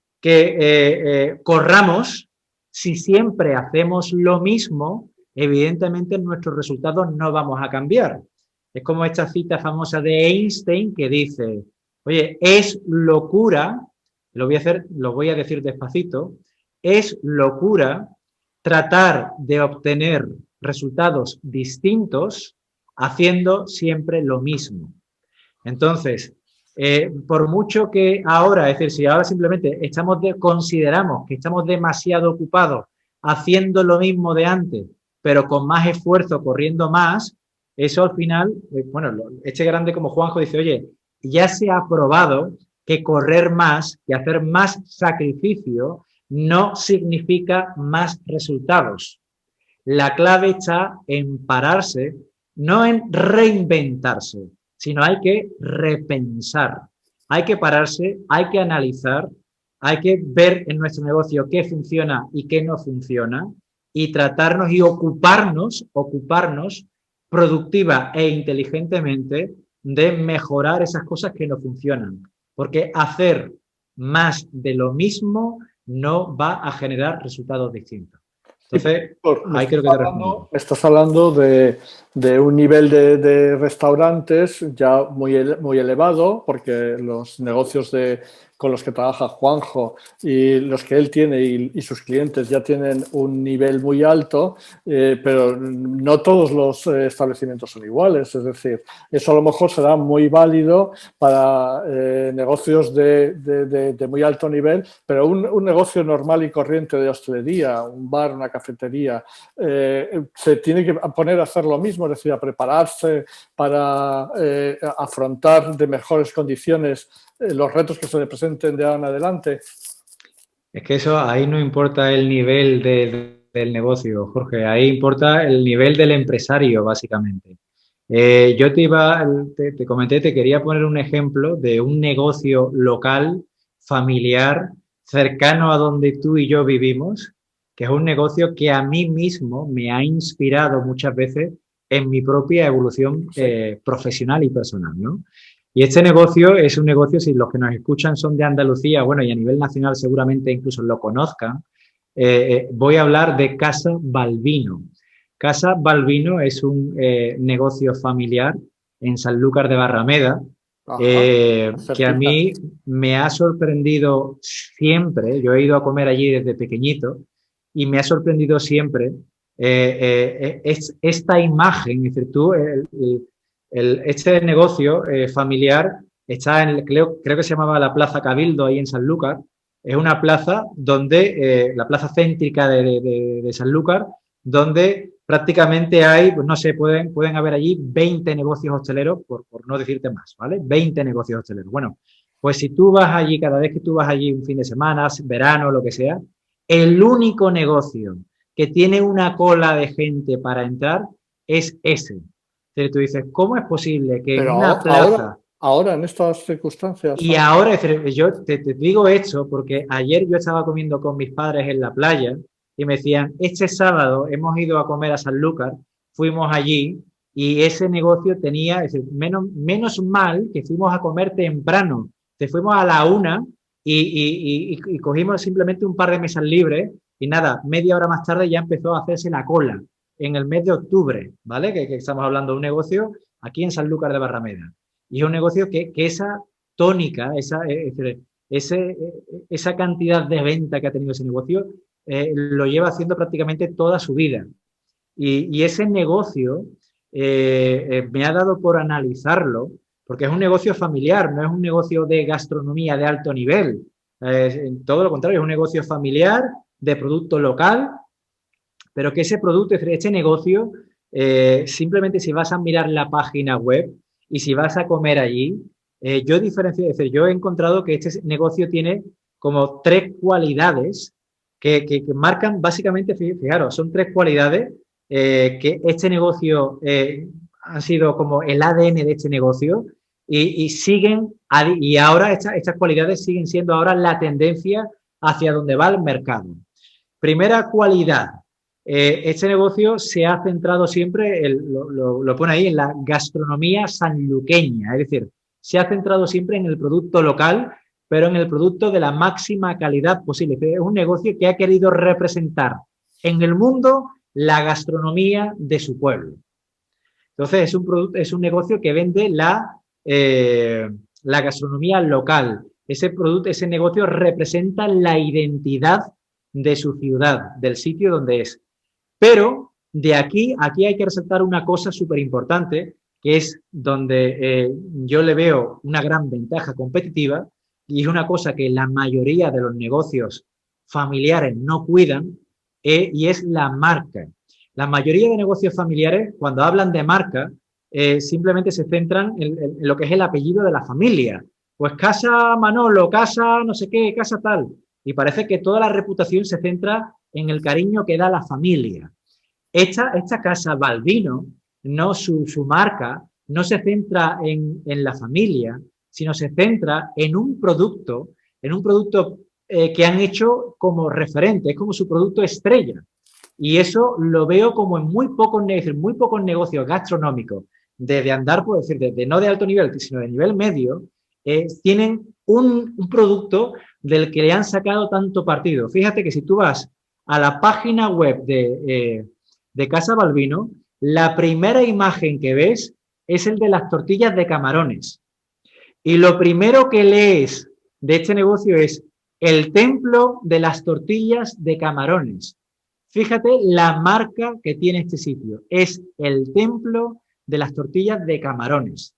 corramos, si siempre hacemos lo mismo, evidentemente nuestros resultados no vamos a cambiar. Es como esta cita famosa de Einstein que dice, oye, es locura, lo voy a decir despacito, es locura tratar de obtener resultados distintos haciendo siempre lo mismo. Entonces, por mucho que ahora, es decir, si ahora simplemente consideramos que estamos demasiado ocupados haciendo lo mismo de antes, pero con más esfuerzo, corriendo más, eso al final, bueno, este grande como Juanjo dice, oye, ya se ha probado que correr más, que hacer más sacrificio, no significa más resultados. La clave está en pararse, no en reinventarse, sino hay que repensar. Hay que pararse, hay que analizar, hay que ver en nuestro negocio qué funciona y qué no funciona y tratarnos y ocuparnos productiva e inteligentemente de mejorar esas cosas que no funcionan. Porque hacer más de lo mismo no va a generar resultados distintos. Entonces, ahí creo que te respondo. Me estás hablando de un nivel de restaurantes ya muy elevado, porque los negocios con los que trabaja Juanjo y los que él tiene y sus clientes ya tienen un nivel muy alto, pero no todos los establecimientos son iguales. Es decir, eso a lo mejor será muy válido para negocios de muy alto nivel, pero un negocio normal y corriente de hostelería, un bar, una cafetería, se tiene que poner a hacer lo mismo, es decir, a prepararse para afrontar de mejores condiciones los retos que se le presenten de ahora en adelante. Es que eso, ahí no importa el nivel del negocio, Jorge, ahí importa el nivel del empresario, básicamente. Yo te comenté, te quería poner un ejemplo de un negocio local, familiar, cercano a donde tú y yo vivimos, que es un negocio que a mí mismo me ha inspirado muchas veces en mi propia evolución profesional y personal, ¿no? Y este negocio es un negocio, si los que nos escuchan son de Andalucía, bueno, y a nivel nacional seguramente incluso lo conozcan, voy a hablar de Casa Balbino. Casa Balbino es un negocio familiar en Sanlúcar de Barrameda, que a mí me ha sorprendido siempre. Yo he ido a comer allí desde pequeñito y me ha sorprendido siempre esta imagen. Es decir, tú, este negocio familiar está creo que se llamaba la Plaza Cabildo ahí en Sanlúcar. Es una plaza donde, la plaza céntrica de Sanlúcar, donde prácticamente hay, pues no sé, pueden haber allí 20 negocios hosteleros, por no decirte más, ¿vale? 20 negocios hosteleros. Bueno, pues si tú vas allí, cada vez que tú vas allí un fin de semana, verano, lo que sea, el único negocio que tiene una cola de gente para entrar es ese. Entonces tú dices, ¿cómo es posible que en una plaza... Ahora, en estas circunstancias... Y ahora, yo te digo esto porque ayer yo estaba comiendo con mis padres en la playa y me decían, este sábado hemos ido a comer a Sanlúcar, fuimos allí y ese negocio tenía, es decir, menos mal que fuimos a comer temprano, te fuimos a la 1 y cogimos simplemente un par de mesas libres y nada, media hora más tarde ya empezó a hacerse la cola en el mes de octubre, ¿vale? Que estamos hablando de un negocio aquí en Sanlúcar de Barrameda. Y es un negocio que esa tónica, esa cantidad de venta que ha tenido ese negocio, lo lleva haciendo prácticamente toda su vida. Y ese negocio me ha dado por analizarlo, porque es un negocio familiar, no es un negocio de gastronomía de alto nivel. Todo lo contrario, es un negocio familiar de producto local, pero que ese producto, este negocio, simplemente si vas a mirar la página web y si vas a comer allí, yo diferencio, es decir, yo he encontrado que este negocio tiene como 3 cualidades que marcan básicamente, fijaros, son 3 cualidades que este negocio han sido como el ADN de este negocio y siguen, y ahora estas cualidades siguen siendo ahora la tendencia hacia donde va el mercado. Primera cualidad, este negocio se ha centrado siempre, lo pone ahí, en la gastronomía sanluqueña, es decir, se ha centrado siempre en el producto local, pero en el producto de la máxima calidad posible. Es un negocio que ha querido representar en el mundo la gastronomía de su pueblo. Entonces, es un negocio que vende la gastronomía local. Ese negocio representa la identidad de su ciudad, del sitio donde es. Pero de aquí hay que resaltar una cosa súper importante, que es donde yo le veo una gran ventaja competitiva, y es una cosa que la mayoría de los negocios familiares no cuidan, y es la marca. La mayoría de negocios familiares, cuando hablan de marca, simplemente se centran en lo que es el apellido de la familia. Pues casa Manolo, casa no sé qué, casa tal. Y parece que toda la reputación se centra en el cariño que da la familia. Esta casa Balbino, no su marca, no se centra en la familia, sino se centra en un producto que han hecho como referente, es como su producto estrella. Y eso lo veo como en muy pocos negocios gastronómicos, de andar, por decir, no de alto nivel, sino de nivel medio, tienen un producto del que le han sacado tanto partido. Fíjate que si tú vas a la página web de Casa Balbino, la primera imagen que ves es el de las tortillas de camarones. Y lo primero que lees de este negocio es el templo de las tortillas de camarones. Fíjate la marca que tiene este sitio. Es el templo de las tortillas de camarones.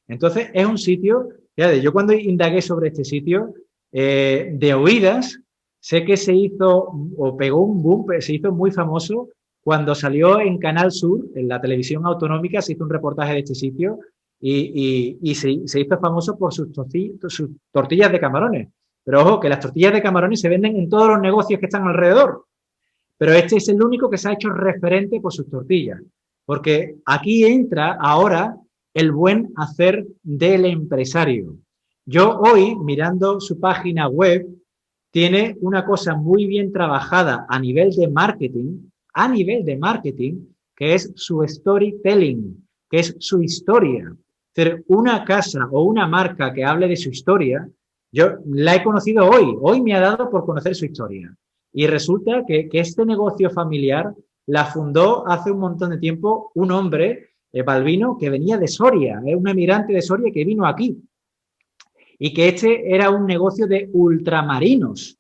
Entonces, es un sitio, fíjate, yo cuando indagué sobre este sitio, de oídas, sé que se hizo, o pegó un boom, se hizo muy famoso cuando salió en Canal Sur, en la televisión autonómica, se hizo un reportaje de este sitio y se hizo famoso por sus tortillas de camarones. Pero ojo, que las tortillas de camarones se venden en todos los negocios que están alrededor. Pero este es el único que se ha hecho referente por sus tortillas. Porque aquí entra ahora el buen hacer del empresario. Yo hoy, mirando su página web, tiene una cosa muy bien trabajada a nivel de marketing, que es su storytelling, que es su historia. Es decir, una casa o una marca que hable de su historia, yo la he conocido hoy me ha dado por conocer su historia. Y resulta que este negocio familiar la fundó hace un montón de tiempo un hombre, Balbino, que venía de Soria, un emigrante de Soria que vino aquí. Y que este era un negocio de ultramarinos.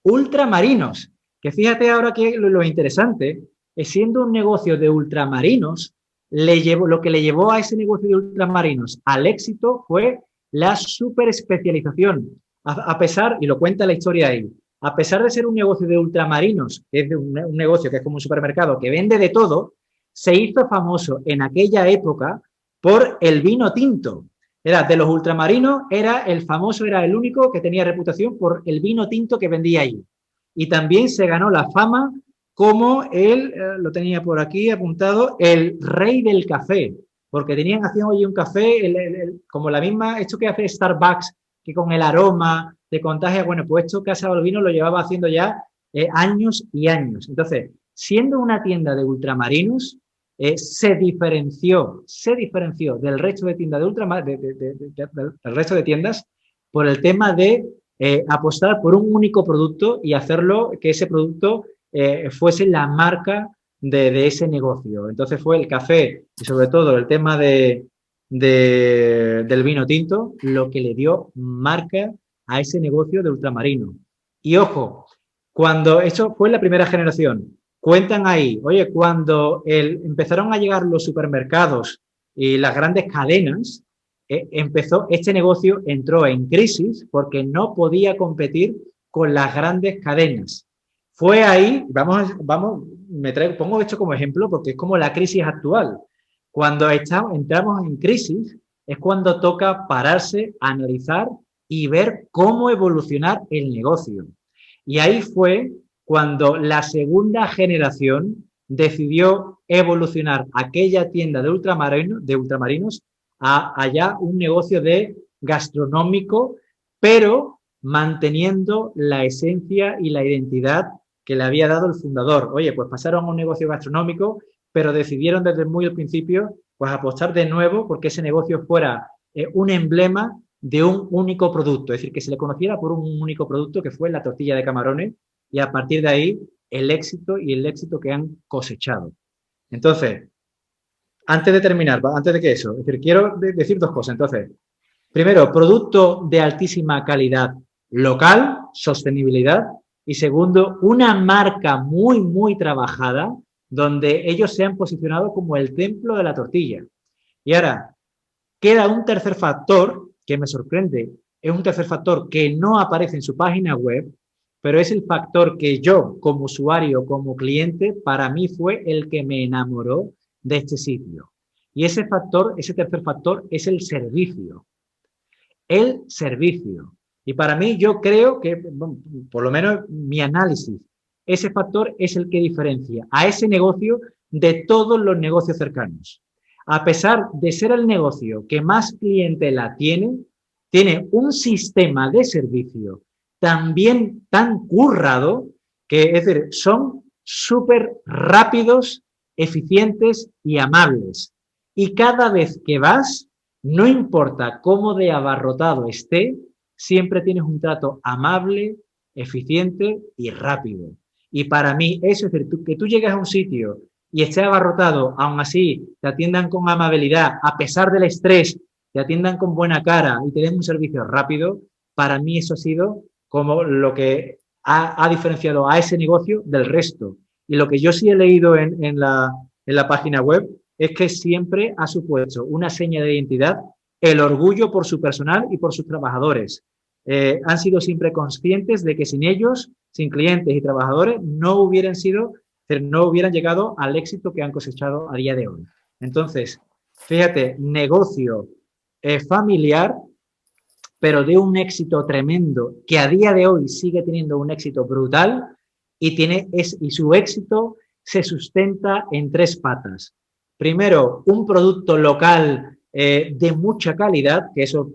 Ultramarinos, que fíjate ahora que lo interesante es, siendo un negocio de ultramarinos, lo que le llevó a ese negocio de ultramarinos al éxito fue la superespecialización. A pesar, y lo cuenta la historia ahí, a pesar de ser un negocio de ultramarinos, que es un negocio que es como un supermercado que vende de todo, se hizo famoso en aquella época por el vino tinto. Era de los ultramarinos, era el único que tenía reputación por el vino tinto que vendía ahí. Y también se ganó la fama como lo tenía por aquí apuntado, el rey del café, porque hacían hoy un café, como la misma, esto que hace Starbucks, que con el aroma te contagia. Bueno, pues esto Casa Balbino lo llevaba haciendo ya años y años. Entonces, siendo una tienda de ultramarinos, se diferenció del resto de tiendas del resto de tiendas por el tema de apostar por un único producto y hacerlo que ese producto fuese la marca de ese negocio. Entonces fue el café y sobre todo el tema del vino tinto lo que le dio marca a ese negocio de ultramarino. Y ojo, cuando eso fue la primera generación, cuentan ahí, oye, cuando empezaron a llegar los supermercados y las grandes cadenas, este negocio entró en crisis porque no podía competir con las grandes cadenas. Fue ahí, pongo esto como ejemplo porque es como la crisis actual. Cuando entramos en crisis es cuando toca pararse, analizar y ver cómo evolucionar el negocio. Y ahí fue cuando la segunda generación decidió evolucionar aquella tienda de ultramarinos a allá un negocio de gastronómico, pero manteniendo la esencia y la identidad que le había dado el fundador. Oye, pues pasaron a un negocio gastronómico, pero decidieron desde muy al principio pues apostar de nuevo porque ese negocio fuera un emblema de un único producto, es decir, que se le conociera por un único producto que fue la tortilla de camarones y a partir de ahí el éxito que han cosechado. Entonces, antes de terminar, antes de que eso, es decir, quiero decir dos cosas. Entonces, primero, producto de altísima calidad local, sostenibilidad, y segundo, una marca muy, muy trabajada donde ellos se han posicionado como el templo de la tortilla. Y ahora, queda un tercer factor que me sorprende, es un tercer factor que no aparece en su página web, pero es el factor que yo, como usuario, como cliente, para mí fue el que me enamoró de este sitio. Y ese factor, ese tercer factor, es el servicio. El servicio. Y para mí, yo creo que, bueno, por lo menos mi análisis, ese factor es el que diferencia a ese negocio de todos los negocios cercanos. A pesar de ser el negocio que más clientela tiene un sistema de servicio también tan currado que, es decir, son súper rápidos, eficientes y amables. Y cada vez que vas, no importa cómo de abarrotado esté, siempre tienes un trato amable, eficiente y rápido. Y para mí, eso es decir, que tú llegues a un sitio y esté abarrotado, aún así te atiendan con amabilidad, a pesar del estrés, te atiendan con buena cara y te den un servicio rápido, para mí eso ha sido como lo que ha diferenciado a ese negocio del resto. Y lo que yo sí he leído en la página web es que siempre ha supuesto una seña de identidad el orgullo por su personal y por sus trabajadores. Han sido siempre conscientes de que sin ellos, sin clientes y trabajadores, no hubieran llegado al éxito que han cosechado a día de hoy. Entonces, fíjate, negocio familiar, pero de un éxito tremendo, que a día de hoy sigue teniendo un éxito brutal y su éxito se sustenta en tres patas. Primero, un producto local de mucha calidad, que eso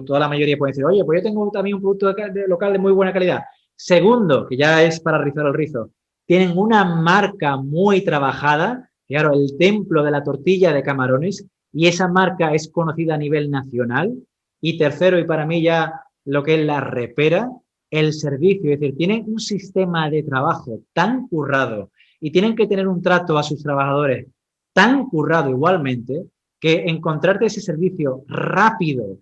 toda la mayoría puede decir, oye, pues yo tengo también un producto local de muy buena calidad. Segundo, que ya es para rizar el rizo, tienen una marca muy trabajada, claro, el templo de la tortilla de camarones, y esa marca es conocida a nivel nacional. Y tercero, y para mí ya lo que es la repera, el servicio, es decir, tienen un sistema de trabajo tan currado y tienen que tener un trato a sus trabajadores tan currado igualmente, que encontrarte ese servicio rápido,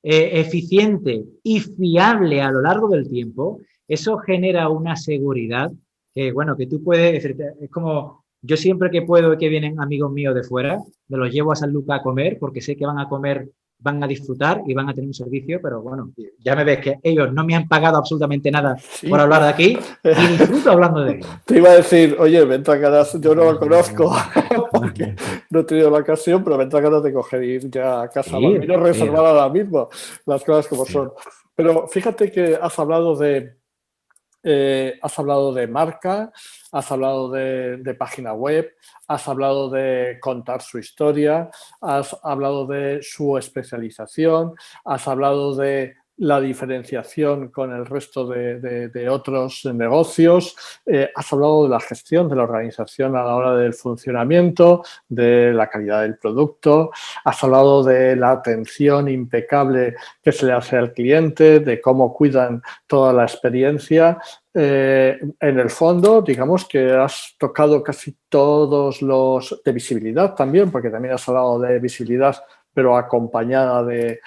eficiente y fiable a lo largo del tiempo, eso genera una seguridad que, bueno, que tú puedes decir, es como yo siempre que puedo y que vienen amigos míos de fuera, me los llevo a San Lucas a comer porque sé que van a comer, van a disfrutar y van a tener un servicio, pero bueno, ya me ves que ellos no me han pagado absolutamente nada por hablar de aquí y disfruto hablando de ellos. Te iba a decir, oye, vente a casa, yo no lo conozco porque no he tenido la ocasión, pero vente a casa de coger y ir ya a casa. Sí, no reservar ahora mismo las cosas como son. Pero fíjate que has hablado de marca, has hablado de página web, has hablado de contar su historia, has hablado de su especialización, has hablado de la diferenciación con el resto de otros negocios, has hablado de la gestión de la organización a la hora del funcionamiento, de la calidad del producto, has hablado de la atención impecable que se le hace al cliente, de cómo cuidan toda la experiencia. En el fondo, digamos que has tocado casi todos los de visibilidad también, porque también has hablado de visibilidad, pero acompañada de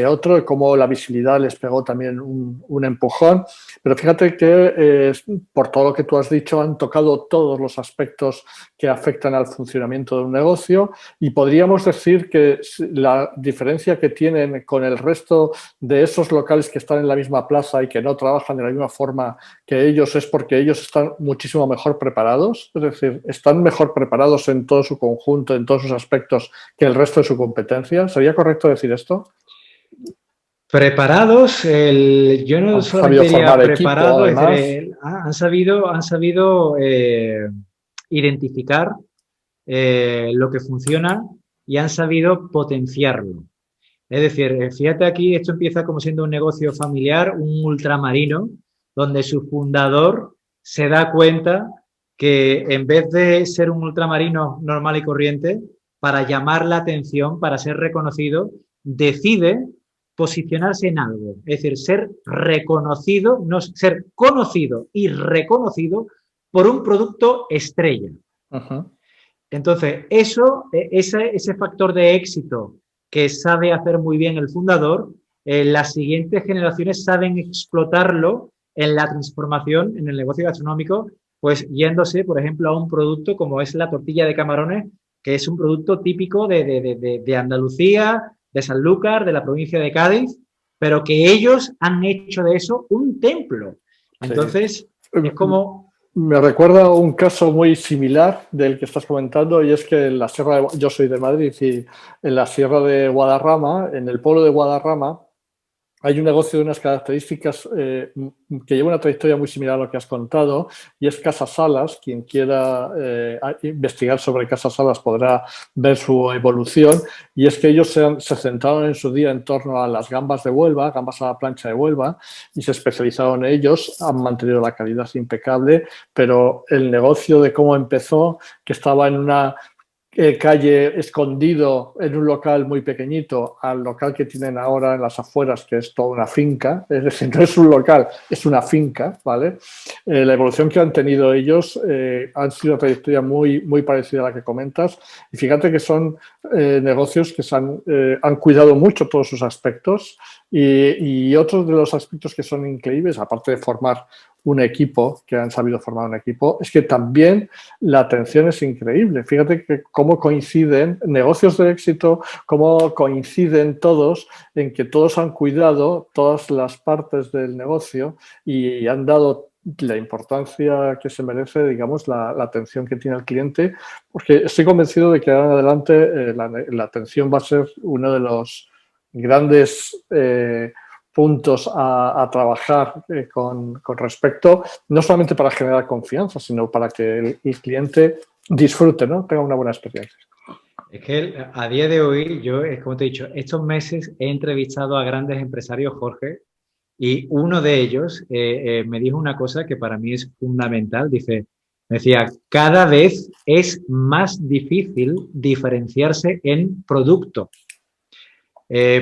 otro, y cómo la visibilidad les pegó también un empujón. Pero fíjate que por todo lo que tú has dicho han tocado todos los aspectos que afectan al funcionamiento de un negocio y podríamos decir que la diferencia que tienen con el resto de esos locales que están en la misma plaza y que no trabajan de la misma forma que ellos es porque ellos están muchísimo mejor preparados, es decir, están mejor preparados en todo su conjunto, en todos sus aspectos que el resto de su competencia. ¿Sería correcto decir esto? Preparados, yo no solamente diría preparados, han sabido identificar lo que funciona y han sabido potenciarlo. Es decir, fíjate aquí, esto empieza como siendo un negocio familiar, un ultramarino, donde su fundador se da cuenta que en vez de ser un ultramarino normal y corriente, para llamar la atención, para ser reconocido, decide posicionarse en algo. Es decir, ser reconocido, no, ser conocido y reconocido por un producto estrella. Ujú. Entonces, ese factor de éxito que sabe hacer muy bien el fundador, las siguientes generaciones saben explotarlo en la transformación en el negocio gastronómico, pues yéndose, por ejemplo, a un producto como es la tortilla de camarones, que es un producto típico de Andalucía, de Sanlúcar, de la provincia de Cádiz, pero que ellos han hecho de eso un templo. Sí. Entonces, es como... Me recuerda un caso muy similar del que estás comentando, y es que en la Sierra yo soy de Madrid, y en la Sierra de Guadarrama, en el pueblo de Guadarrama, hay un negocio de unas características que lleva una trayectoria muy similar a lo que has contado, y es Casa Salas. Quien quiera investigar sobre Casa Salas podrá ver su evolución, y es que ellos se centraron en su día en torno a las gambas de Huelva, gambas a la plancha de Huelva, y se especializaron en ellos. Han mantenido la calidad impecable, pero el negocio de cómo empezó, que estaba en una calle escondido en un local muy pequeñito, al local que tienen ahora en las afueras, que es toda una finca. Es decir, no es un local, es una finca, ¿vale? La evolución que han tenido ellos han sido una trayectoria muy, muy parecida a la que comentas, y fíjate que son negocios que han cuidado mucho todos sus aspectos, y otros de los aspectos que son increíbles, aparte de formar un equipo, que han sabido formar un equipo, es que también la atención es increíble. Fíjate que cómo coinciden negocios de éxito, cómo coinciden todos en que todos han cuidado todas las partes del negocio y han dado la importancia que se merece, digamos, la atención que tiene el cliente, porque estoy convencido de que ahora en adelante la atención va a ser uno de los grandes puntos a trabajar con respecto, no solamente para generar confianza, sino para que el cliente disfrute, ¿no? Tenga una buena experiencia. Es que a día de hoy, yo, como te he dicho, estos meses he entrevistado a grandes empresarios, Jorge, y uno de ellos me dijo una cosa que para mí es fundamental. Me decía, cada vez es más difícil diferenciarse en producto.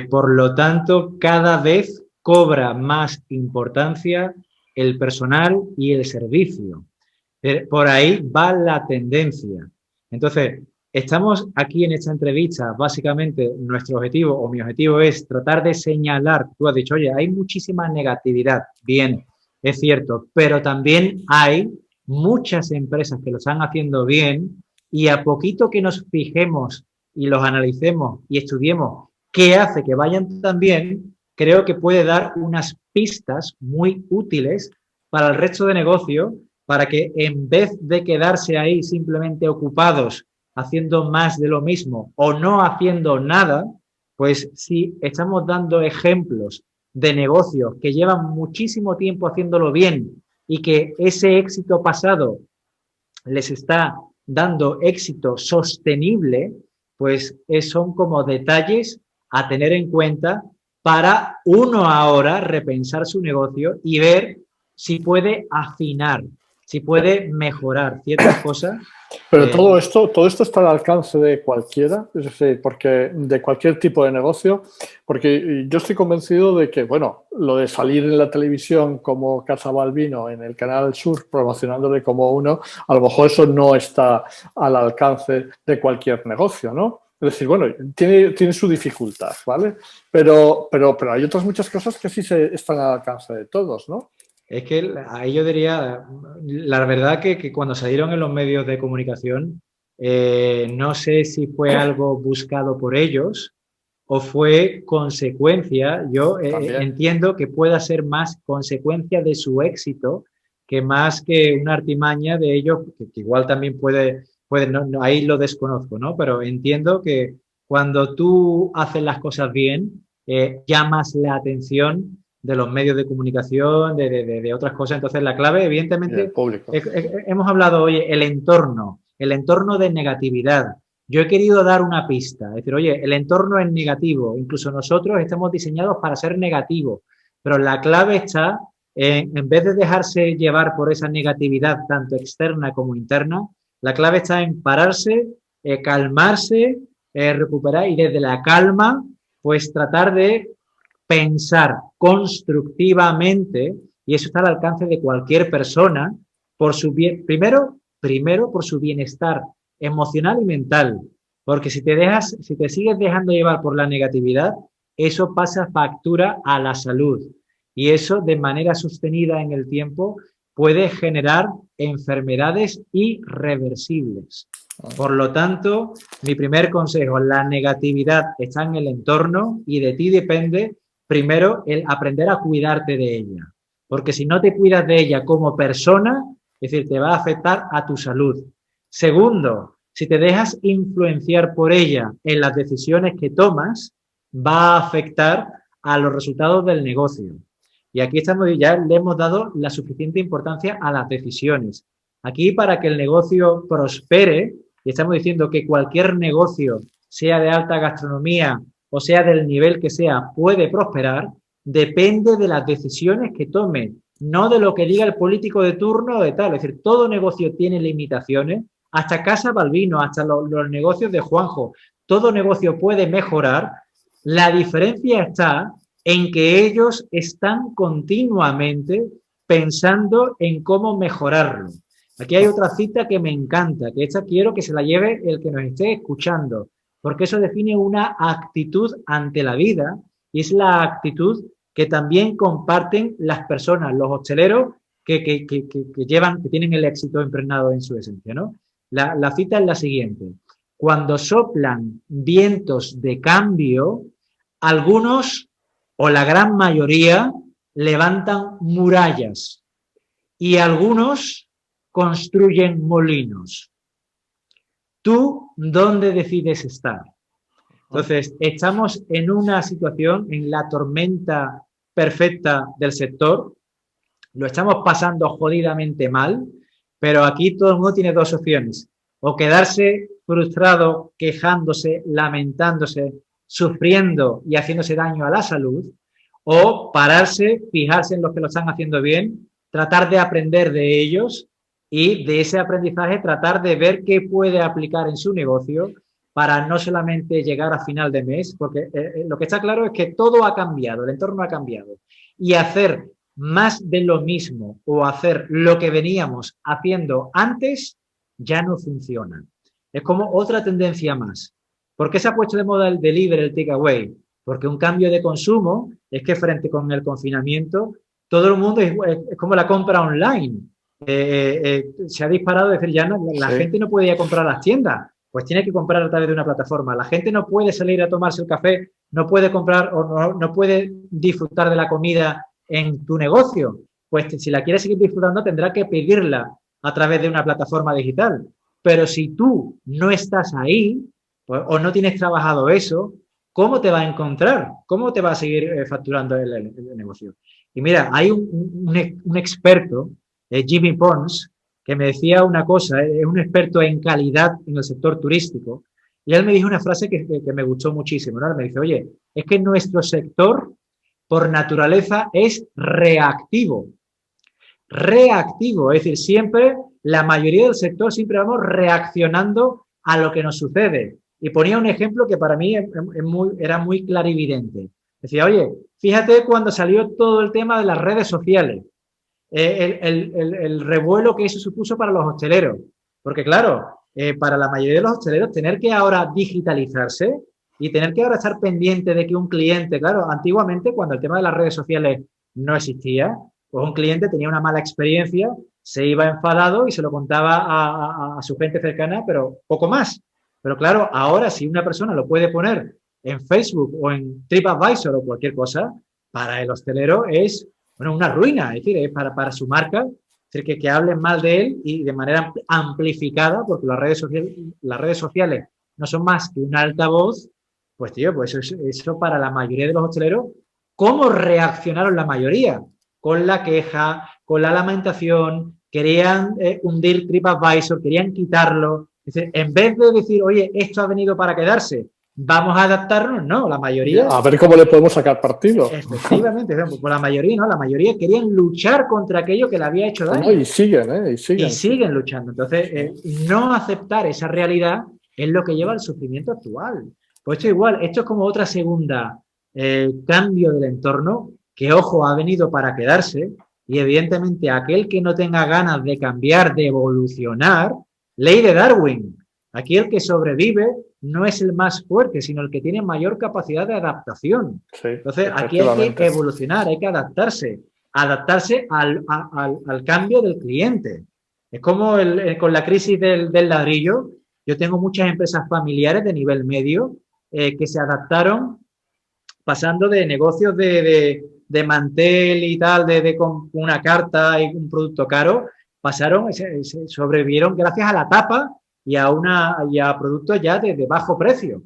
Por lo tanto, cada vez cobra más importancia el personal y el servicio. Por ahí va la tendencia. Entonces, estamos aquí en esta entrevista, básicamente nuestro objetivo o mi objetivo es tratar de señalar, tú has dicho, oye, hay muchísima negatividad, bien, es cierto, pero también hay muchas empresas que lo están haciendo bien, y a poquito que nos fijemos y los analicemos y estudiemos qué hace que vayan tan bien, creo que puede dar unas pistas muy útiles para el resto de negocio, para que en vez de quedarse ahí simplemente ocupados haciendo más de lo mismo o no haciendo nada, pues si estamos dando ejemplos de negocios que llevan muchísimo tiempo haciéndolo bien y que ese éxito pasado les está dando éxito sostenible, pues son como detalles a tener en cuenta para uno ahora repensar su negocio y ver si puede afinar, si puede mejorar ciertas cosas. Pero todo esto está al alcance de cualquiera, es decir, porque de cualquier tipo de negocio, porque yo estoy convencido de que, bueno, lo de salir en la televisión como Casa Balbino en el Canal Sur promocionándole como uno, a lo mejor eso no está al alcance de cualquier negocio, ¿no? Es decir, bueno, tiene su dificultad, ¿vale? Pero hay otras muchas cosas que sí están al alcance de todos, ¿no? Es que ahí yo diría, la verdad que cuando salieron en los medios de comunicación, no sé si fue algo buscado por ellos o fue consecuencia. Yo entiendo que pueda ser más consecuencia de su éxito que más que una artimaña de ellos, que igual también puede ahí lo desconozco, ¿no? Pero entiendo que cuando tú haces las cosas bien, llamas la atención de los medios de comunicación, de otras cosas. Entonces, la clave, evidentemente, hemos hablado hoy, el entorno de negatividad. Yo he querido dar una pista, es decir, oye, el entorno es negativo, incluso nosotros estamos diseñados para ser negativos, pero la clave está en vez de dejarse llevar por esa negatividad, tanto externa como interna, la clave está en pararse, calmarse, recuperar y desde la calma, pues tratar de pensar constructivamente, y eso está al alcance de cualquier persona, por su bien, primero por su bienestar emocional y mental, porque si te sigues dejando llevar por la negatividad, eso pasa factura a la salud y eso de manera sostenida en el tiempo puede generar enfermedades irreversibles. Por lo tanto, mi primer consejo, la negatividad está en el entorno y de ti depende primero el aprender a cuidarte de ella, porque si no te cuidas de ella como persona, es decir, te va a afectar a tu salud. Segundo, si te dejas influenciar por ella en las decisiones que tomas, va a afectar a los resultados del negocio. Y aquí ya le hemos dado la suficiente importancia a las decisiones. Aquí, para que el negocio prospere, y estamos diciendo que cualquier negocio, sea de alta gastronomía o sea del nivel que sea, puede prosperar, depende de las decisiones que tome, no de lo que diga el político de turno o de tal. Es decir, todo negocio tiene limitaciones, hasta Casa Balbino, hasta los negocios de Juanjo. Todo negocio puede mejorar. La diferencia está en que ellos están continuamente pensando en cómo mejorarlo. Aquí hay otra cita que me encanta, que esta quiero que se la lleve el que nos esté escuchando, porque eso define una actitud ante la vida y es la actitud que también comparten las personas, los hosteleros que tienen el éxito impregnado en su esencia, ¿no? La cita es la siguiente: cuando soplan vientos de cambio, algunos o la gran mayoría levantan murallas y algunos construyen molinos. ¿Tú dónde decides estar? Entonces, estamos en una situación, en la tormenta perfecta del sector, lo estamos pasando jodidamente mal, pero aquí todo el mundo tiene dos opciones: o quedarse frustrado, quejándose, lamentándose, sufriendo y haciéndose daño a la salud, o pararse, fijarse en los que lo están haciendo bien, tratar de aprender de ellos y de ese aprendizaje tratar de ver qué puede aplicar en su negocio para no solamente llegar a final de mes, porque lo que está claro es que todo ha cambiado, el entorno ha cambiado, y hacer más de lo mismo o hacer lo que veníamos haciendo antes ya no funciona. Es como otra tendencia más. ¿Por qué se ha puesto de moda el delivery, el takeaway? Porque un cambio de consumo es que frente con el confinamiento todo el mundo es como la compra online. Se ha disparado, es decir, ya la gente no puede ir a comprar a las tiendas, pues tiene que comprar a través de una plataforma. La gente no puede salir a tomarse el café, no puede comprar o no puede disfrutar de la comida en tu negocio. Pues si la quieres seguir disfrutando tendrá que pedirla a través de una plataforma digital. Pero si tú no estás ahí o no tienes trabajado eso, ¿cómo te va a encontrar? ¿Cómo te va a seguir facturando el negocio? Y mira, hay un experto, Jimmy Pons, que me decía una cosa, es un experto en calidad en el sector turístico, y él me dijo una frase que me gustó muchísimo, ¿no? Me dice, oye, es que nuestro sector, por naturaleza, es reactivo. Reactivo, es decir, siempre, la mayoría del sector, siempre vamos reaccionando a lo que nos sucede. Y ponía un ejemplo que para mí era muy clarividente. Decía, oye, fíjate cuando salió todo el tema de las redes sociales, el revuelo que eso supuso para los hosteleros. Porque claro, para la mayoría de los hosteleros tener que ahora digitalizarse y tener que ahora estar pendiente de que un cliente, claro, antiguamente cuando el tema de las redes sociales no existía, pues un cliente tenía una mala experiencia, se iba enfadado y se lo contaba a su gente cercana, pero poco más. Pero claro, ahora si una persona lo puede poner en Facebook o en TripAdvisor o cualquier cosa, para el hostelero es una ruina, es decir, es para su marca, es decir, que hablen mal de él y de manera amplificada, porque las redes sociales no son más que un altavoz, pues tío, pues eso para la mayoría de los hosteleros ¿cómo reaccionaron la mayoría? Con la queja, con la lamentación, querían hundir TripAdvisor, querían quitarlo. Es decir, en vez de decir, oye, esto ha venido para quedarse, vamos a adaptarnos, no, la mayoría... A ver cómo le podemos sacar partido. Efectivamente, pues la mayoría no, la mayoría querían luchar contra aquello que le había hecho daño. No, y siguen, y siguen. Y siguen luchando. Entonces, no aceptar esa realidad es lo que lleva al sufrimiento actual. Pues esto igual, esto es como otra segunda cambio del entorno que, ojo, ha venido para quedarse y evidentemente aquel que no tenga ganas de cambiar, de evolucionar, ley de Darwin. Aquí el que sobrevive no es el más fuerte, sino el que tiene mayor capacidad de adaptación. Sí, entonces, aquí hay que evolucionar, hay que adaptarse al cambio del cliente. Es como con la crisis del ladrillo. Yo tengo muchas empresas familiares de nivel medio que se adaptaron pasando de negocios de mantel y tal, con una carta y un producto caro, pasaron, sobrevivieron gracias a la tapa y a productos ya de bajo precio.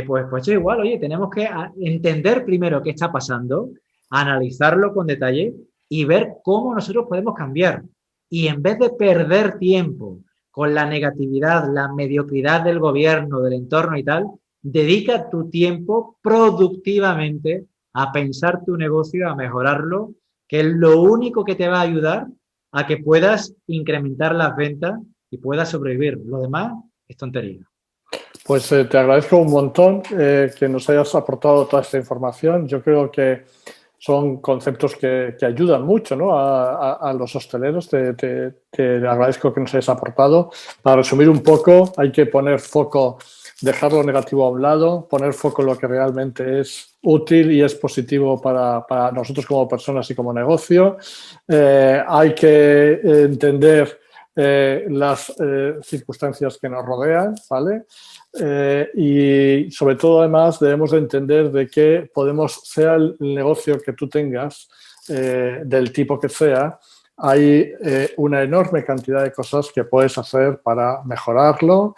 Pues es igual, oye, tenemos que entender primero qué está pasando, analizarlo con detalle y ver cómo nosotros podemos cambiar. Y en vez de perder tiempo con la negatividad, la mediocridad del gobierno, del entorno y tal, dedica tu tiempo productivamente a pensar tu negocio, a mejorarlo, que es lo único que te va a ayudar a que puedas incrementar las ventas y puedas sobrevivir. Lo demás es tontería. Pues te agradezco un montón que nos hayas aportado toda esta información. Yo creo que son conceptos que ayudan mucho, ¿no? a los hosteleros. Te agradezco que nos hayas aportado. Para resumir un poco, hay que poner foco, dejar lo negativo a un lado, poner foco en lo que realmente es útil y es positivo para nosotros como personas y como negocio. Hay que entender las circunstancias que nos rodean, ¿vale? Y sobre todo, además, debemos de entender de que podemos, sea el negocio que tú tengas, del tipo que sea, hay una enorme cantidad de cosas que puedes hacer para mejorarlo,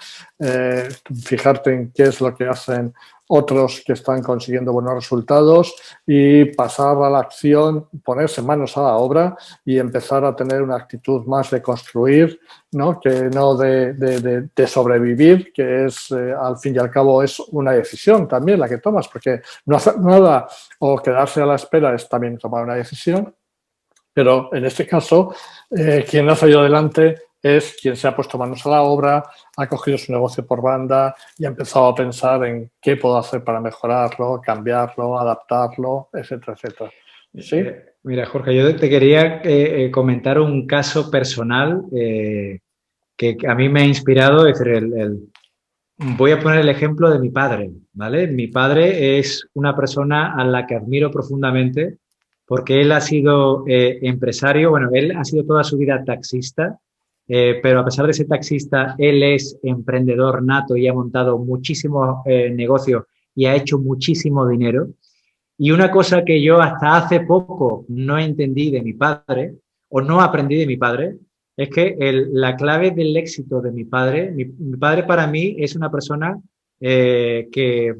fijarte en qué es lo que hacen otros que están consiguiendo buenos resultados y pasar a la acción, ponerse manos a la obra y empezar a tener una actitud más de construir, ¿no? Que no de sobrevivir, que es, al fin y al cabo, es una decisión también la que tomas, porque no hacer nada o quedarse a la espera es también tomar una decisión. Pero en este caso, quien ha salido adelante es quien se ha puesto manos a la obra, ha cogido su negocio por banda y ha empezado a pensar en qué puedo hacer para mejorarlo, cambiarlo, adaptarlo, etcétera, etcétera. ¿Sí? Mira, Jorge, yo te quería comentar un caso personal que a mí me ha inspirado. Es decir, voy a poner el ejemplo de mi padre, ¿vale? Mi padre es una persona a la que admiro profundamente porque él ha sido empresario, bueno, él ha sido toda su vida taxista, pero a pesar de ser taxista, él es emprendedor nato y ha montado muchísimos negocios y ha hecho muchísimo dinero. Y una cosa que yo hasta hace poco no entendí de mi padre, o no aprendí de mi padre, es que la clave del éxito de mi padre, mi padre para mí es una persona que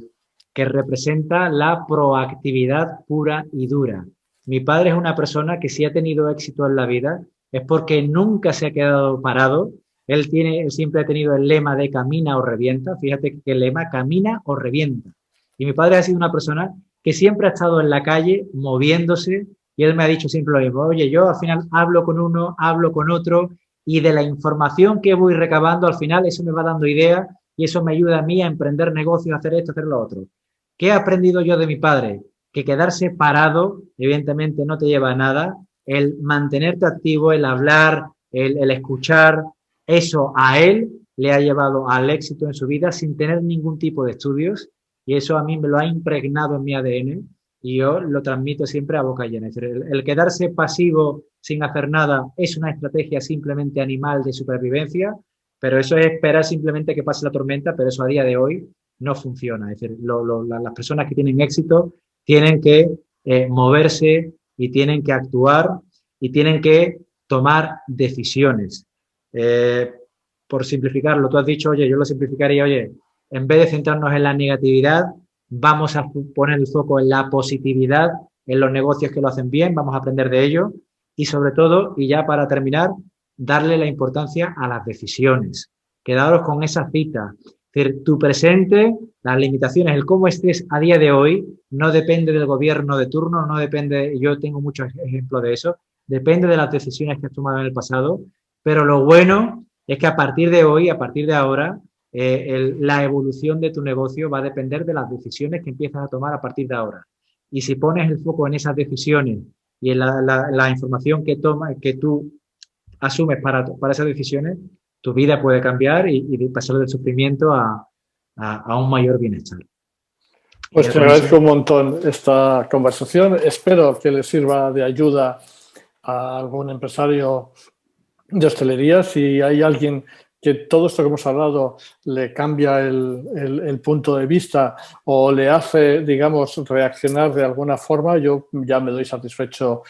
representa la proactividad pura y dura. Mi padre es una persona que si ha tenido éxito en la vida es porque nunca se ha quedado parado. Él siempre ha tenido el lema de camina o revienta. Fíjate que el lema camina o revienta. Y mi padre ha sido una persona que siempre ha estado en la calle moviéndose y él me ha dicho siempre lo mismo. Oye, yo al final hablo con uno, hablo con otro y de la información que voy recabando al final eso me va dando ideas y eso me ayuda a mí a emprender negocios, a hacer esto, a hacer lo otro. ¿Qué he aprendido yo de mi padre? Que quedarse parado evidentemente no te lleva a nada. El mantenerte activo, el hablar, el escuchar, eso a él le ha llevado al éxito en su vida sin tener ningún tipo de estudios. Y eso a mí me lo ha impregnado en mi ADN y yo lo transmito siempre a boca llena. Es decir, el quedarse pasivo sin hacer nada es una estrategia simplemente animal de supervivencia, pero eso es esperar simplemente que pase la tormenta, pero eso a día de hoy no funciona. Es decir, las personas que tienen éxito tienen que moverse y tienen que actuar y tienen que tomar decisiones. Por simplificarlo, tú has dicho, oye, yo lo simplificaría, oye, en vez de centrarnos en la negatividad, vamos a poner el foco en la positividad, en los negocios que lo hacen bien, vamos a aprender de ellos y sobre todo, y ya para terminar, darle la importancia a las decisiones. Quedaros con esa cita. Es decir, tu presente, las limitaciones, el cómo estés a día de hoy, no depende del gobierno de turno, no depende, yo tengo muchos ejemplos de eso, depende de las decisiones que has tomado en el pasado, pero lo bueno es que a partir de hoy, a partir de ahora, la evolución de tu negocio va a depender de las decisiones que empiezas a tomar a partir de ahora. Y si pones el foco en esas decisiones y en la información que tú asumes para esas decisiones, tu vida puede cambiar y pasar del sufrimiento a un mayor bienestar. Pues te agradezco un montón esta conversación. Espero que le sirva de ayuda a algún empresario de hostelería. Si hay alguien que todo esto que hemos hablado le cambia el punto de vista o le hace, digamos, reaccionar de alguna forma, yo ya me doy satisfecho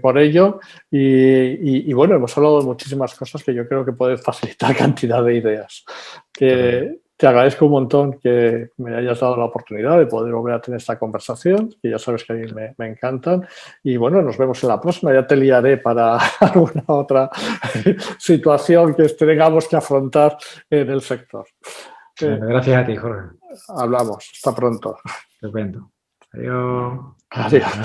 por ello. Y bueno, hemos hablado de muchísimas cosas que yo creo que pueden facilitar cantidad de ideas. Te agradezco un montón que me hayas dado la oportunidad de poder volver a tener esta conversación, que ya sabes que a mí me encantan. Y bueno, nos vemos en la próxima. Ya te liaré para alguna otra situación que tengamos que afrontar en el sector. Gracias a ti, Jorge. Hablamos. Hasta pronto. Estupendo. Adiós. Adiós.